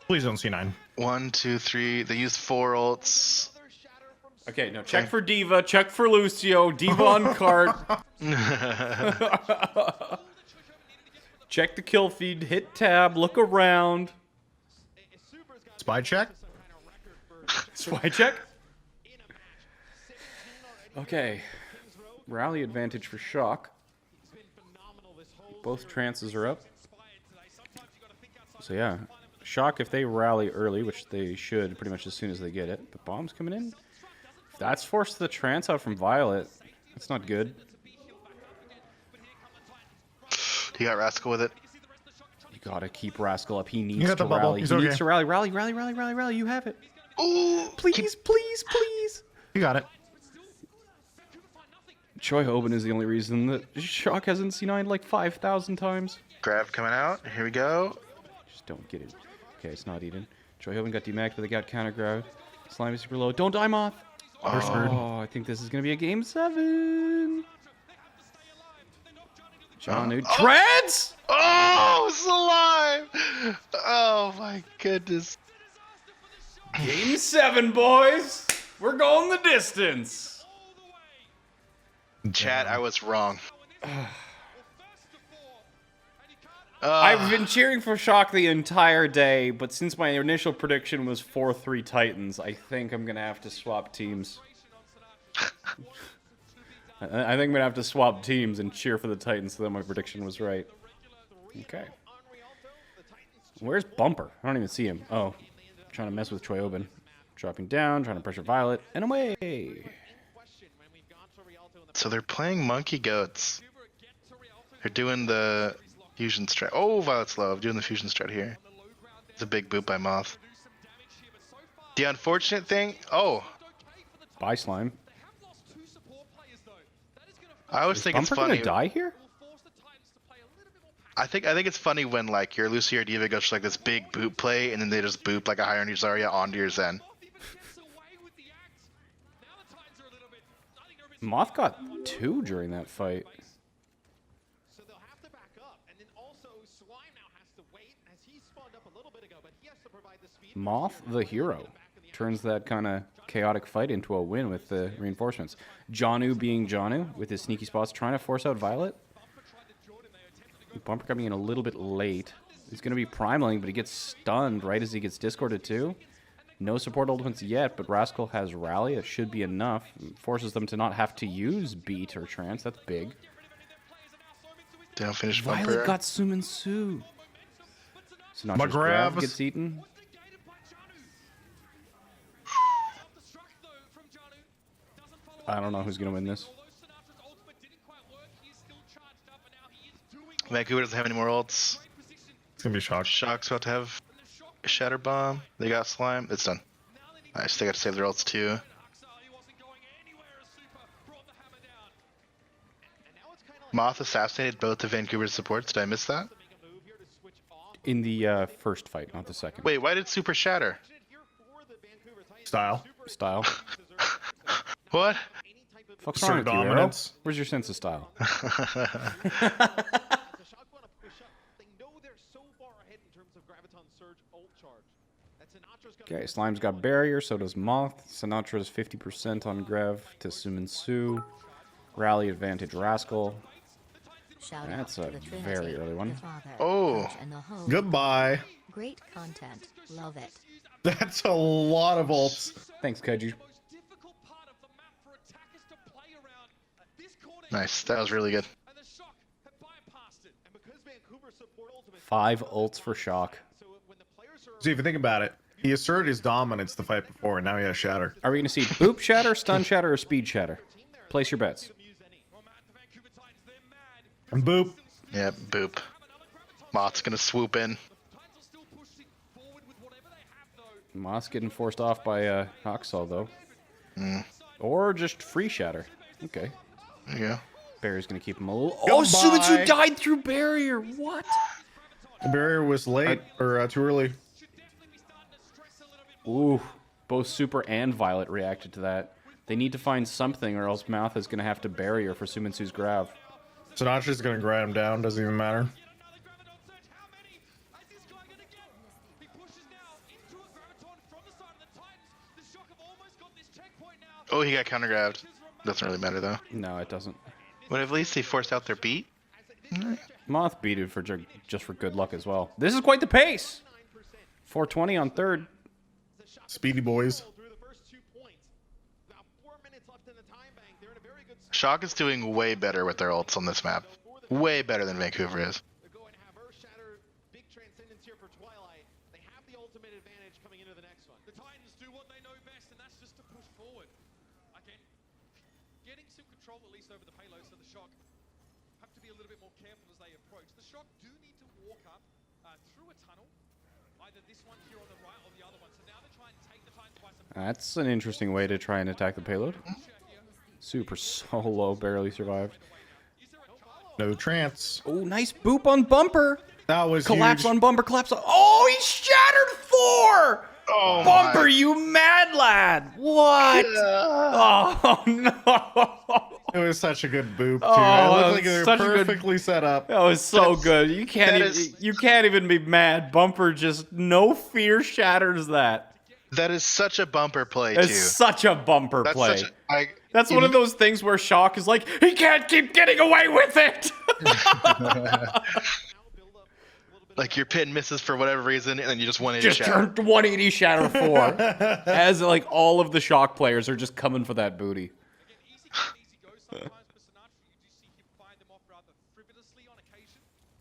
Please don't see 9. 1, 2, 3. They used 4 ults. Okay, no. Check for Diva. Check for Lucio. Diva on cart. Check the kill feed. Hit tab. Look around. Spy check. Spy check. Okay. Rally advantage for Shock. Both trances are up. So yeah. Shock, if they rally early, which they should pretty much as soon as they get it. But bomb's coming in. If that's forced the trance out from Violet, that's not good. He got Rascal with it. You gotta keep Rascal up. He needs got to the bubble. rally. He's He okay. needs to rally. Rally, rally, rally, rally, rally. You have it. Ooh! Please, please, please. You got it. Choi Oben is the only reason that Shock hasn't C9'd like 5,000 times. Grav coming out. Here we go. Just don't get it. Okay, it's not Eden. Choi Oben got demacked, but they got counter grabbed. Slime is super low. Don't die, Moth. They're screwed. Oh, I think this is gonna be a game 7. John Treads. Oh, it's alive! Oh my goodness. Game 7, boys. We're going the distance. Chat, I was wrong. I've been cheering for Shock the entire day, but since my initial prediction was 4-3 Titans, I think I'm gonna have to swap teams. I think I'm gonna have to swap teams and cheer for the Titans so that my prediction was right. Okay. Where's Bumper? I don't even see him. Oh, trying to mess with Choi Oben. Dropping down, trying to pressure Violet, and away. So they're playing Monkey Goats. They're doing the Fusion strat. Oh, Violet's low. I'm doing the fusion strat here. It's a big boot by Moth. The unfortunate thing. Oh, Bye, Slime. I always Is think it's Bumper funny. gonna die here? I think it's funny when like your Lucy or Diva goes for like this big boot play and then they just boop like a higher news Zarya onto your Zen. Moth got 2 during that fight. So they'll have to back up, and then also Slime now has to wait as he spawned up a little bit ago, but he has to provide the speed. Moth, the hero, turns that kind of chaotic fight into a win with the reinforcements. Janu being Janu with his sneaky spots, trying to force out Violet. Bumper coming in a little bit late. He's going to be primaling, but he gets stunned right as he gets discorded too. No support ultimates yet, but Rascal has Rally. It should be enough. Forces them to not have to use Beat or Trance. That's big. Down finish Violet Bumper. got Sumin Su. Sinatra's McGrav grab gets eaten. I don't know who's going to win this. Vancouver doesn't have any more ults. It's gonna be shocked. Shock's about to have a Shatter Bomb. They got Slime. It's done. Nice. They got to save their ults too. Moth assassinated both of Vancouver's supports. Did I miss that? In the first fight, not the second. Wait, why did Super shatter? Style. Style. What? Fuck's Sort wrong of with you, Arrow? dominance. Where's your sense of style? Okay, Slime's got Barrier, so does Moth. Sinatra's 50% on Grev to Sumin Su. Rally advantage Rascal. Shout That's out a to the Trinity, very early one. the Father, Oh. Coach, and the whole Goodbye. Great content. Love it. That's a lot of ults. Thanks, Kaiju. Nice. That was really good. 5 ults for Shock. See, if you think about it, he asserted his dominance the fight before, and now he has Shatter. Are we going to see Boop Shatter, Stun Shatter, or Speed Shatter? Place your bets. And boop. Yep, boop. Moth's gonna swoop in. Moth's getting forced off by Oxall, though. Or just free Shatter. Okay. There you go. Barrier's going to keep him a little... Oh, Goodbye. Sumitsu died through Barrier! What? The barrier was late, or too early. Ooh, both Super and Violet reacted to that. They need to find something, or else Mouth is going to have to Barrier for Sumitsu's Grav. Sinatra's gonna grind him down, doesn't even matter. Oh, he got counter-grabbed. Doesn't really matter though. No, it doesn't. But at least they forced out their beat. Moth beat it for just for good luck as well. This is quite the pace! 420 on third. Speedy boys. Shock is doing way better with their ults on this map. Way better than Vancouver is. They're going to have Earth Shatter, big transcendence here for Twilight. They have the ultimate advantage coming into the next one. The Titans do what they know best, and that's just to push forward. Again, getting some control at least over the payload, so the Shock have to be a little bit more careful as they approach. The Shock do need to walk up through a tunnel, either this one here on the right or the other one. So now they're trying to take the Titans by surprise. That's an interesting way to try and attack the payload. Super solo, barely survived. No trance. Oh, nice boop on Bumper! That was Collapse huge. on Bumper, collapse on... Oh, he shattered 4! Oh Bumper, my. you mad lad! What? Oh, no! It was such a good boop, too. Oh, it looked like they were such a good- perfectly set up. That was so good. You can't that even, is- you can't even be mad. Bumper just no fear shatters that. That is such a bumper play It's too. such a Bumper That's play. such a, That's one of those things where Shock is like, he can't keep getting away with it. like your pin misses for whatever reason, and then you just 180 Just shatter. turned 180 shatter 4. As like all of the Shock players are just coming for that booty.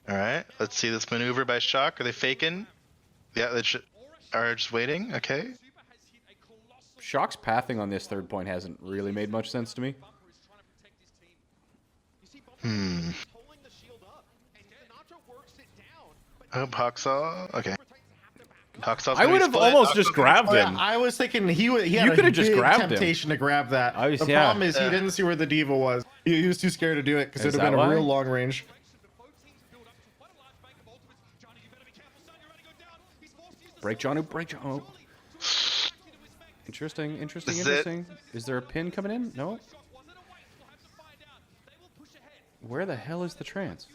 All right, let's see this maneuver by Shock. Are they faking? Yeah, they are just waiting. Okay. Shock's pathing on this third point hasn't really made much sense to me. Hacksaw. Okay. Hacksaw's I gonna would be have split. almost just Hacksaw's gonna be grabbed Oh, yeah, him. I was thinking he had You a coulda just big grabbed him. temptation to grab that. I was- The yeah. problem is he Yeah. didn't see where the diva was. He was too scared to do it because it Is would have that been a real why? long range. Break Janu, break Janu. Interesting, interesting, This is it. interesting. Is there a pin coming in? No. Where the hell is the trance?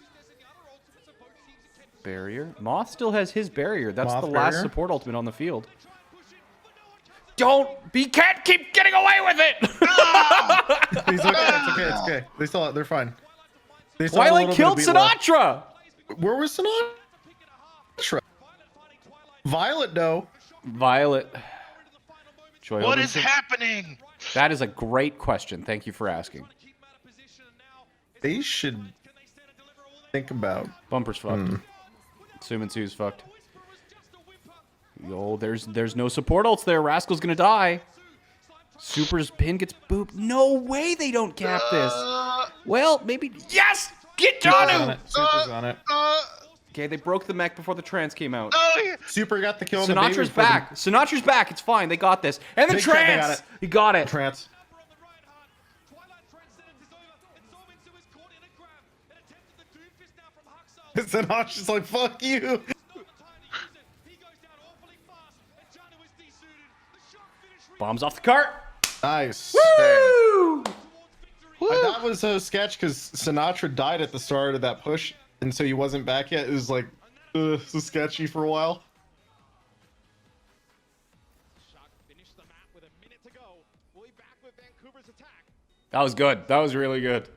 Barrier. Moth still has his barrier. That's Moth the last barrier? support ultimate on the field. Don't be cat. Keep getting away with it. He's okay. It's okay. It's okay. They're fine. They still have a Twilight little killed bit of beat left. Sinatra. Where was Sinatra? Violet, no. Violet. Joy What is Robinson. happening? That is a great question. Thank you for asking. They should think about. Bumper's fucked. Sumansu's fucked. Yo, there's no support ults there. Rascal's gonna die. Super's pin gets booped. No way they don't cap this. Well, maybe. Yes! Get Super's on Janu! it. Super's on it. Okay, they broke the mech before the trance came out. Super got the kill on the baby Sinatra's before the back. Sinatra's back. It's fine. They got this. And the Big trap, they got trance! it. He got it. trance. Sinatra's like, fuck you. Bombs off the cart. Nice. Woo! That was so sketch because Sinatra died at the start of that push, and so he wasn't back yet. It was like, so sketchy for a while. Shock finished the map with a minute to go. We'll be back with Vancouver's attack. That was good. That was really good.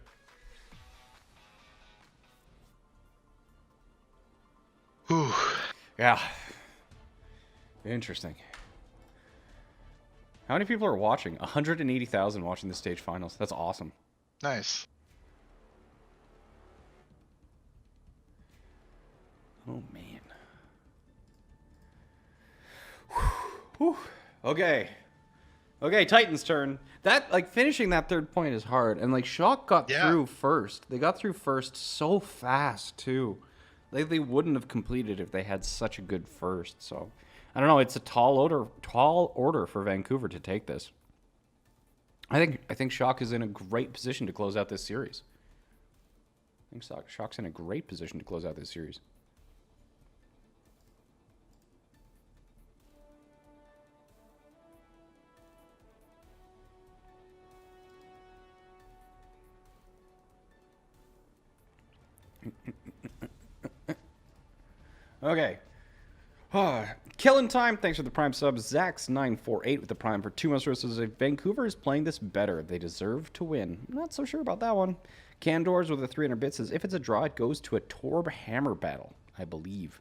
Whew. Yeah. Interesting. How many people are watching? 180,000 watching the stage finals. That's awesome. Nice. Oh, man. Whew. Okay. Okay, Titan's turn. That, like, finishing that third point is hard. And, like, Shock got Yeah. through first. They got through first so fast, too. They wouldn't have completed if they had such a good first. So, I don't know. It's a tall order for Vancouver to take this. I think Shock is in a great position to close out this series. I think Shock's in a great position to close out this series. Okay. Killing time. Thanks for the prime sub. Zax948 with the prime for 2 months. Says Vancouver is playing this better. They deserve to win. I'm not so sure about that one. Candors with the 300 bits says if it's a draw, it goes to a Torb Hammer battle. I believe.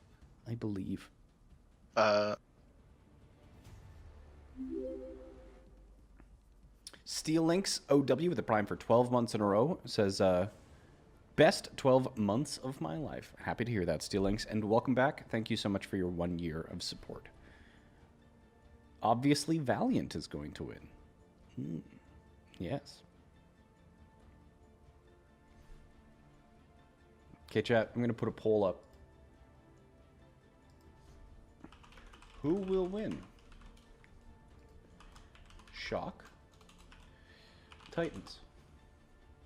Steel Links OW with the prime for 12 months in a row says best 12 months of my life. Happy to hear that, Steel Links, and welcome back. Thank you so much for your 1 year of support. Obviously, Valiant is going to win. Yes. Okay, chat, I'm going to put a poll up. Who will win? Shock? Titans?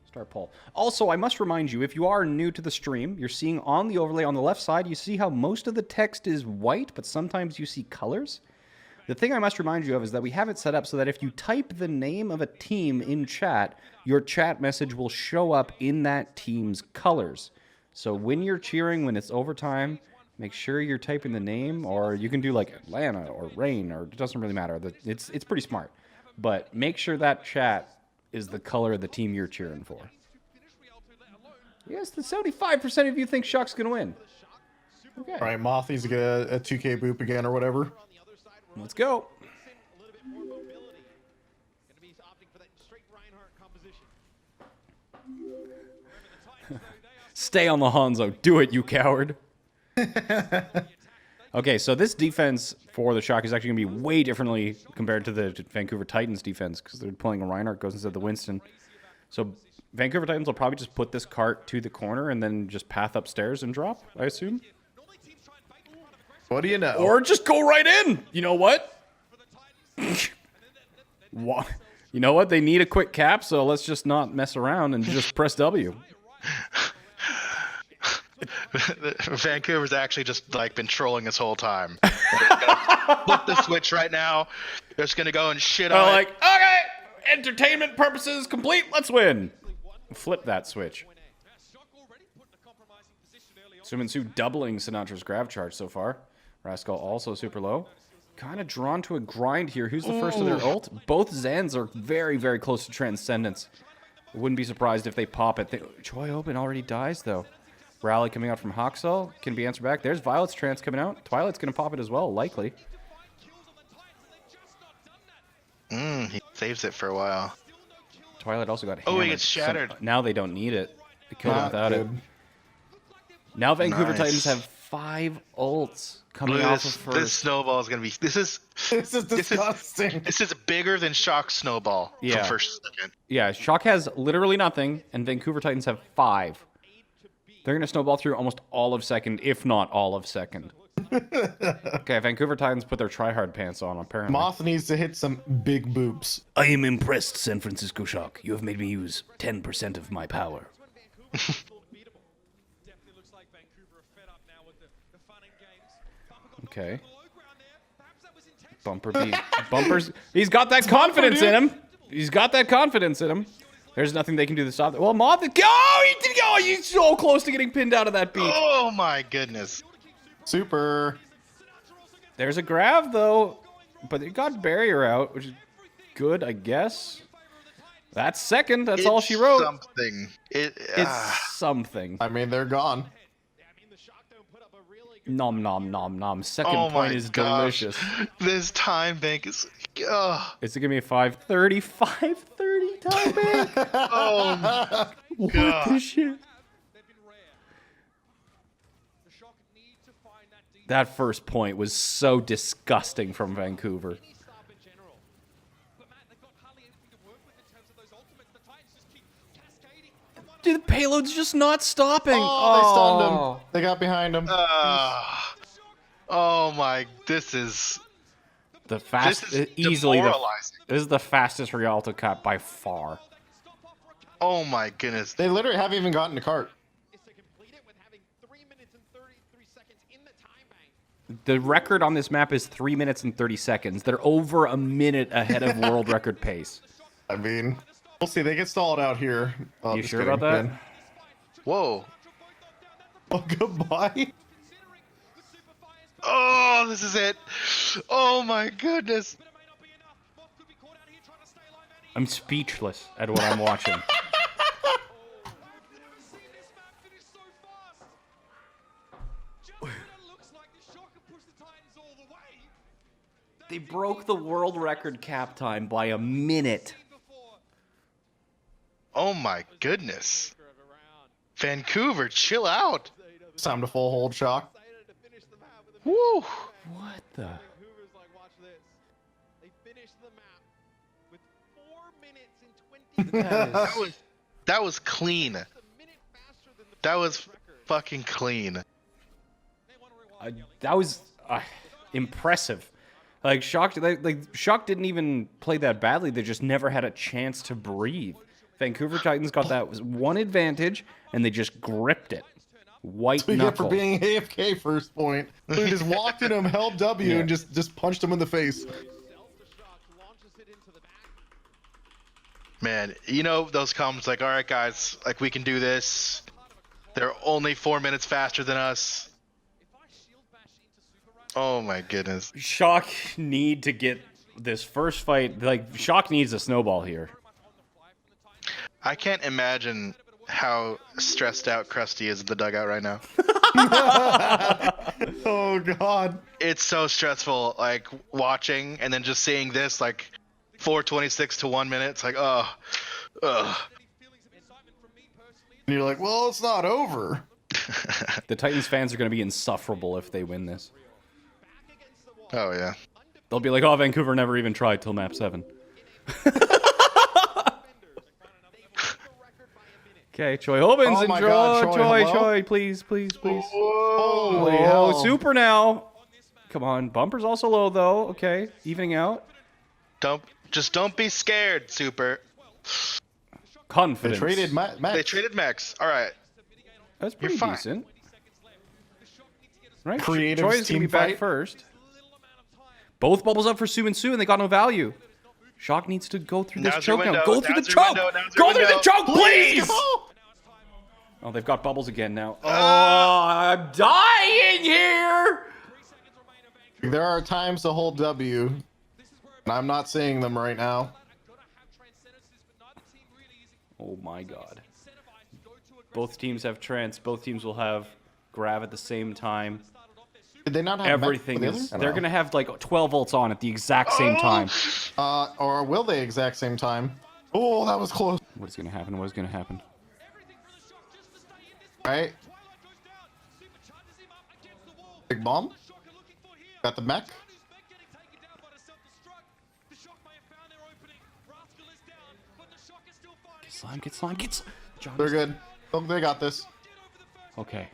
Start poll. Also, I must remind you, if you are new to the stream, you're seeing on the overlay on the left side, you see how most of the text is white, but sometimes you see colors. The thing I must remind you of is that we have it set up so that if you type the name of a team in chat, your chat message will show up in that team's colors. So when you're cheering, when it's overtime, make sure you're typing the name, or you can do like Atlanta or Rain, or it doesn't really matter. It's pretty smart. But make sure that chat is the color of the team you're cheering for. Yes, the 75% of you think Shock's going to win. Okay. All right, Mothy's gonna a 2K boop again or whatever. Let's go. A little bit more mobility. Gonna be opting for that straight Reinhardt composition. Stay on the Hanzo. Do it, you coward. Okay, so this defense for the Shock is actually going to be way differently compared to the Vancouver Titans defense because they're pulling a Reinhardt goes instead of the Winston. So Vancouver Titans will probably just put this cart to the corner and then just path upstairs and drop, I assume. What do you know? Or just go right in. You know what? What? You know what? They need a quick cap, so let's just not mess around and just press W. Vancouver's actually just like been trolling this whole time. They're gonna flip the switch right now. They're just gonna go and shit They're on like, it. okay, entertainment purposes complete. Let's win. Flip that switch. Suminsu doubling Sinatra's grab charge so far. Rascal also super low. Kind of drawn to a grind here. Who's the first of their ult? Both Zans are very, very close to Transcendence. Wouldn't be surprised if they pop it. Choi Open already dies, though. Rally coming out from Hoxall. Can be answered back. There's Violet's Trance coming out. Twilight's going to pop it as well, likely. He saves it for a while. Twilight also got Oh, hammered. he gets shattered. Now they don't need it. They killed him Not without it. good. Now Vancouver Nice. Titans have 5 ults coming Look at off this, of this first. snowball is gonna be. This is Disgusting. this is bigger than Shock snowball Yeah. from first to second. Yeah, Shock has literally nothing, and Vancouver Titans have 5. They're going to snowball through almost all of second, if not all of second. Okay, Vancouver Titans put their tryhard pants on, apparently. Moth needs to hit some big boops. I am impressed, San Francisco Shock. You have made me use 10% of my power. Okay. Bumper B. Bumpers. He's got that confidence in him. He's got that confidence in him. There's nothing they can do to stop it. Well, Moth. Oh, he did go. He's so close to getting pinned out of that beat. Oh my goodness. Super. There's a grab, though. But it got barrier out, which is good, I guess. That's second. That's all she wrote. Something. It's something. I mean, they're gone. Nom nom nom nom. Second Oh point my is gosh. delicious. This time bank is. Is it gonna be a 5:30? 5:30 time bank? Oh, What God. the shit? That first point was so disgusting from Vancouver. Dude, the payload's just not stopping. Oh, they stunned him. They got behind him. oh my! This is The fast, This is easily the, demoralizing. this is the fastest Rialto cap by far. oh my goodness. They literally haven't even gotten to cart. Is to complete it with having 3 minutes and 33 seconds in the time bank. The record on this map is 3 minutes and 30 seconds. They're over a minute ahead of world record pace. I mean, we'll see. They get stalled out here. Oh, You just sure kidding. about that? Ben. Whoa. Oh, goodbye. Oh, this is it. Oh my goodness. I'm speechless at what I'm watching. They broke the world record cap time by a minute. Oh my goodness. Vancouver, chill out. It's time to full hold shock. Woo. What the? Vancouver's like, watch this. They finished the map with 4 minutes and 20 seconds. That was clean. A minute faster than the That was record. fucking clean. That was impressive. Like Shock, Shock didn't even play that badly. They just never had a chance to breathe. Vancouver Titans got that one advantage, and they just gripped it. White We get knuckle. for being AFK first point. We just walked in him, held W, and just punched him in the face. Man, you know those comments like, all right, guys, like we can do this. They're only 4 minutes faster than us. Oh my goodness. Shock need to get this first fight. Like Shock needs a snowball here. I can't imagine how stressed out Krusty is in the dugout right now. Oh, God. It's so stressful, like watching and then just seeing this, like 4:26 to 1 minute. It's like, ugh. And you're like, well, it's not over. The Titans fans are going to be insufferable if they win this. Oh yeah. They'll be like, oh, Vancouver never even tried till map 7. Okay, Choi Hobbins Oh my God, Choi, hello? Choi, please, please, please. Holy Oh, hell. super now. Come on. Bumper's also low, though. Okay. Evening out. Don't be scared, Super. They Confidence. traded Max. They traded Max. All right. That's pretty fine. decent. Right? Creative's Troy's going to team be back fight. first. Both bubbles up for Sue and Sue, and they got no value. Shock needs to go through this Now's your choke now. window. Go through the Now's your choke! window. Now's Go your through the window. choke, please! Go! Oh, they've got bubbles again now. Oh, I'm dying here! There are times to hold W, and I'm not seeing them right now. Oh my god. Both teams have trance. Both teams will have grab at the same time. Did they not have Everything Max is. with the other? They're going to have like 12 ults on at the exact same time. Or will they exact same time? Oh, that was close. What is going to happen? What is going to happen? Right. Big bomb. Got the mech. Get slime, get slime, get slime. John, They're good. Oh, they got this. okay.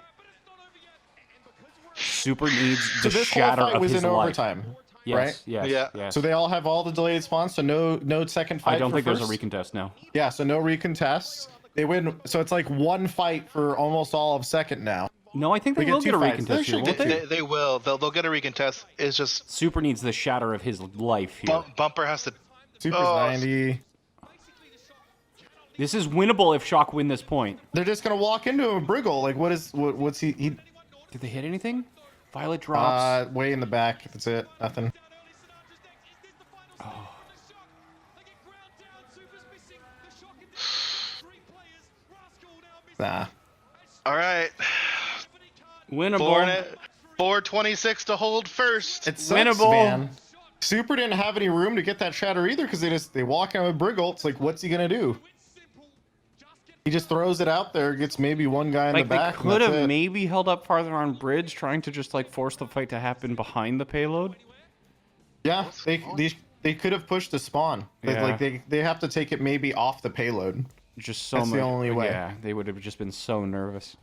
Super needs So the this whole shatter fight of was his in life. overtime. Yes, right? yes, Yeah. yes. So they all have all the delayed spawns, so no second fight. I don't for think there's a first. recontest now. Yeah, so no recontests. They win, so it's like one fight for almost all of second now. No, I think they We get will two get a fights. They recontest here, should won't get they? two. They will. They'll get a recontest. It's just Super needs the shatter of his life here. Bumper has to. Super's Oh. 90. This is winnable if Shock win this point. They're just gonna walk into him, Briggle. Like, what's he? Did they hit anything? Violet drops. Way in the back. That's it. Nothing. Nah. All right. Winnable. 426 to hold first. It sucks, Winnable. man. Super didn't have any room to get that shatter either because they walk in with Briggle. It's like, what's he gonna do? He just throws it out there, gets maybe one guy in Like, the they back. could and have that's it. maybe held up farther on bridge, trying to just, like, force the fight to happen behind the payload. Yeah, they could have pushed the spawn. Yeah. Like they have to take it maybe off the payload. Just so That's much. the only way. Yeah, they would have just been so nervous.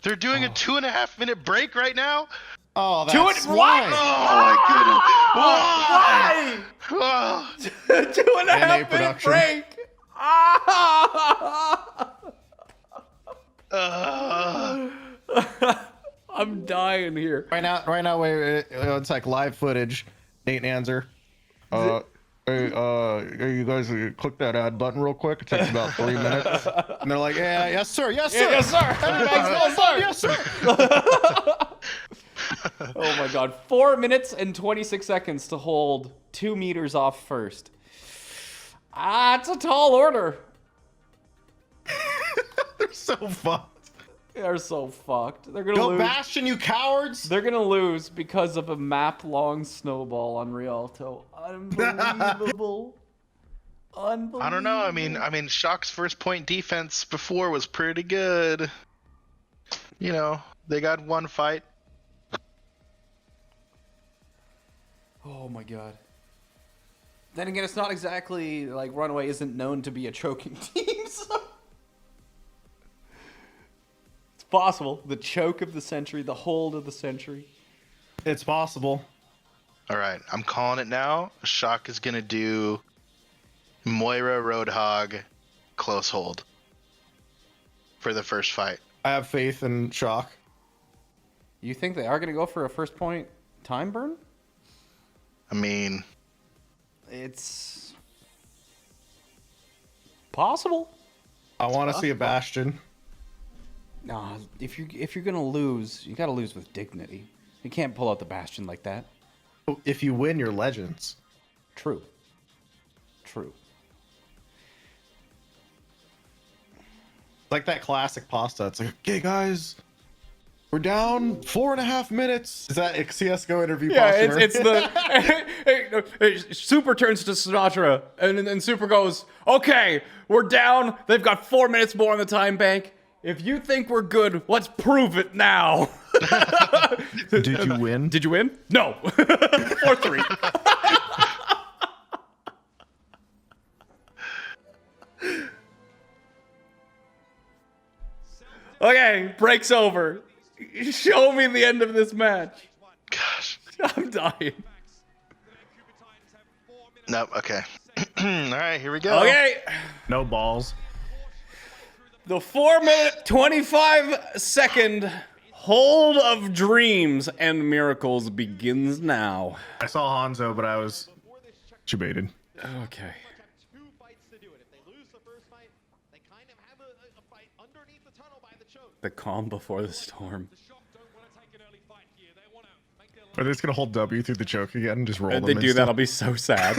They're doing a 2.5 minute break right now. Oh, that's Do it- why. Oh my goodness. Why? Oh. 2.5 minute production. break. I'm dying here. Right now, wait, it's like live footage. Nate Nanzer. Hey, you guys click that ad button real quick. It takes about 3 minutes. And they're like, yeah, yes, sir, yes, sir. Yes, sir. Yes, sir. Oh my god. 4 minutes and 26 seconds to hold 2 meters off first. It's a tall order. They're so fucked. They're so fucked. They're gonna Go lose. Bastion, you cowards. They're gonna lose because of a map-long snowball on Rialto. Unbelievable. Unbelievable. I don't know. I mean, Shock's first point defense before was pretty good. You know, they got one fight. Oh my god. Then again, it's not exactly like Runaway isn't known to be a choking team, so it's possible. The choke of the century, the hold of the century. It's possible. All right, I'm calling it now. Shock is gonna do Moira Roadhog close hold for the first fight. I have faith in Shock. You think they are gonna go for a first point time burn? I mean, It's possible. I want to see a Bastion. Nah, if you're gonna lose, you gotta lose with dignity. You can't pull out the Bastion like that. If you win, you're legends. True. True. Like that classic pasta. It's like, okay, guys, we're down 4.5 minutes. Is that a CS:GO interview? Yeah, posture? it's the hey, Super turns to Sinatra, and then Super goes, "Okay, we're down. They've got 4 minutes more on the time bank. If you think we're good, let's prove it now." Did you win? Did you win? No. 4-3. Okay, Okay, break's over. Show me the end of this match. Gosh. I'm dying. Nope. Okay. All right, here we go. Okay. No balls. The 4-minute, 25-second hold of dreams and miracles begins now. I saw Hanzo, but I was debated. Okay. Two fights to do it. If they lose the first fight, they kind of have a fight underneath the tunnel by the choke. The calm before the storm. Are they just gonna hold W through the choke again and just roll If them? they and do that, stuff? I'll be so sad.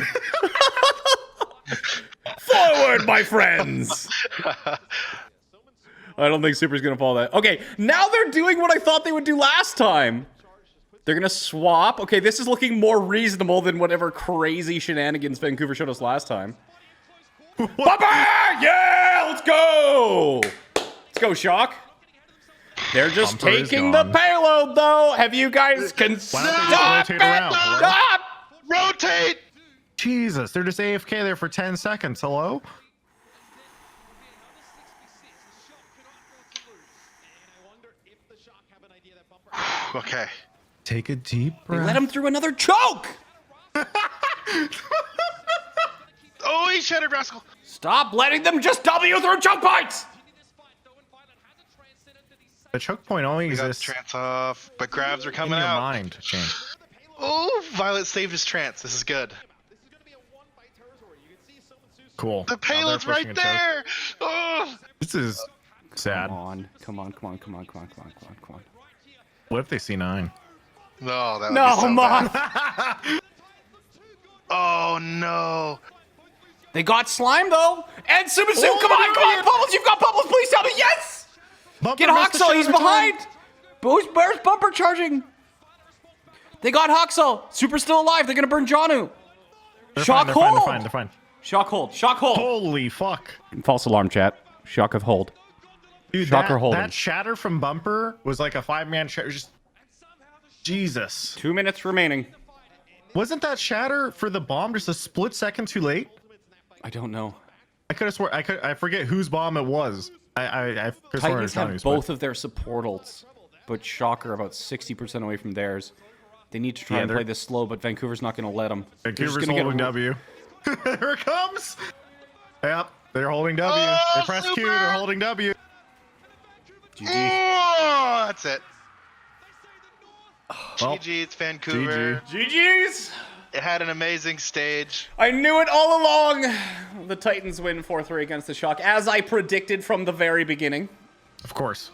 Forward, my friends! I don't think Super's gonna follow that. Okay, now they're doing what I thought they would do last time. They're gonna swap. Okay, this is looking more reasonable than whatever crazy shenanigans Vancouver showed us last time. Bumper! Yeah, let's go! Let's go, Shock. They're just Bumper is taking the gone. payload, though. Have you guys Why don't they just stop rotate it? around? Stop! Rotate. Jesus, they're just AFK there for 10 seconds. Hello? Okay. Take a deep They breath. let him through another choke! Oh, he shattered Rascal. Stop letting them just W through choke points! The choke point only We got exists trance off, but grabs are in coming your out. mind, Jayne. Oh, Violet saved his trance. This is good. Cool. The Now they're payload's pushing right a choke. there. Oh. This is sad. Come on, come on, come on, come on, come on, come on, come on, come on. What if they see 9? No, that would No, be so Moth! bad. Oh no. They got slime though! And Sumasu, Oh, come on, no, come on, yeah. Bubbles, you've got Bubbles, please tell me yes! Bumper Get missed the Hoxel, he's shatter time. behind! Where's Bumper charging? They got Hoxel! Super's still alive, they're gonna burn Janu! They're Shock fine, they're fine, hold! they're fine, they're fine. Shock hold, shock hold! Holy fuck. False alarm, chat. Shock of hold. Dude, Shocker holding. that shatter from Bumper was like a 5-man shatter. Just Jesus. 2 minutes remaining. Wasn't that shatter for the bomb just a split second too late? I don't know. I could have swore I forget whose bomb it was. I could have sworn it Titans was have Johnny's, both of their support ults, but Shocker about 60% away from theirs. They need to try Yeah, and they're- play this slow, but Vancouver's not going to let them. Vancouver's holding W. Here it comes. Yep, they're holding W. Oh, they press Q, super! they're holding W. GG. Oh, that's it. Well, GG, it's Vancouver. GG's! It had an amazing stage. I knew it all along. The Titans win 4-3 against the Shock, as I predicted from the very beginning. Of course.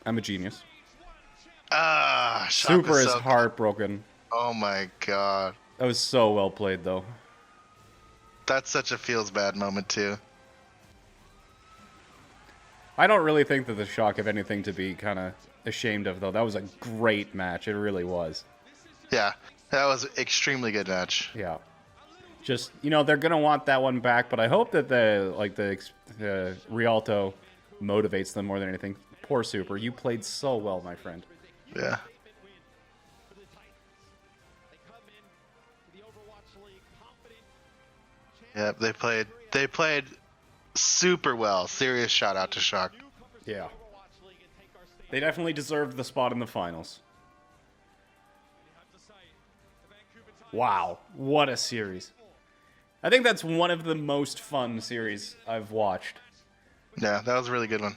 I'm a genius. Ah, Shock Super was is so- heartbroken. Oh my god. That was so well played, though. That's such a feels bad moment too. I don't really think that the Shock have anything to be kind of ashamed of, though. That was a great match. It really was. Yeah, that was an extremely good match. Yeah. Just, you know, they're going to want that one back, but I hope that the Rialto motivates them more than anything. Poor Super. You played so well, my friend. Yeah. Yep, they played super well. Serious shout out to Shock. Yeah. They definitely deserved the spot in the finals. Wow. What a series. I think that's one of the most fun series I've watched. Yeah, that was a really good one.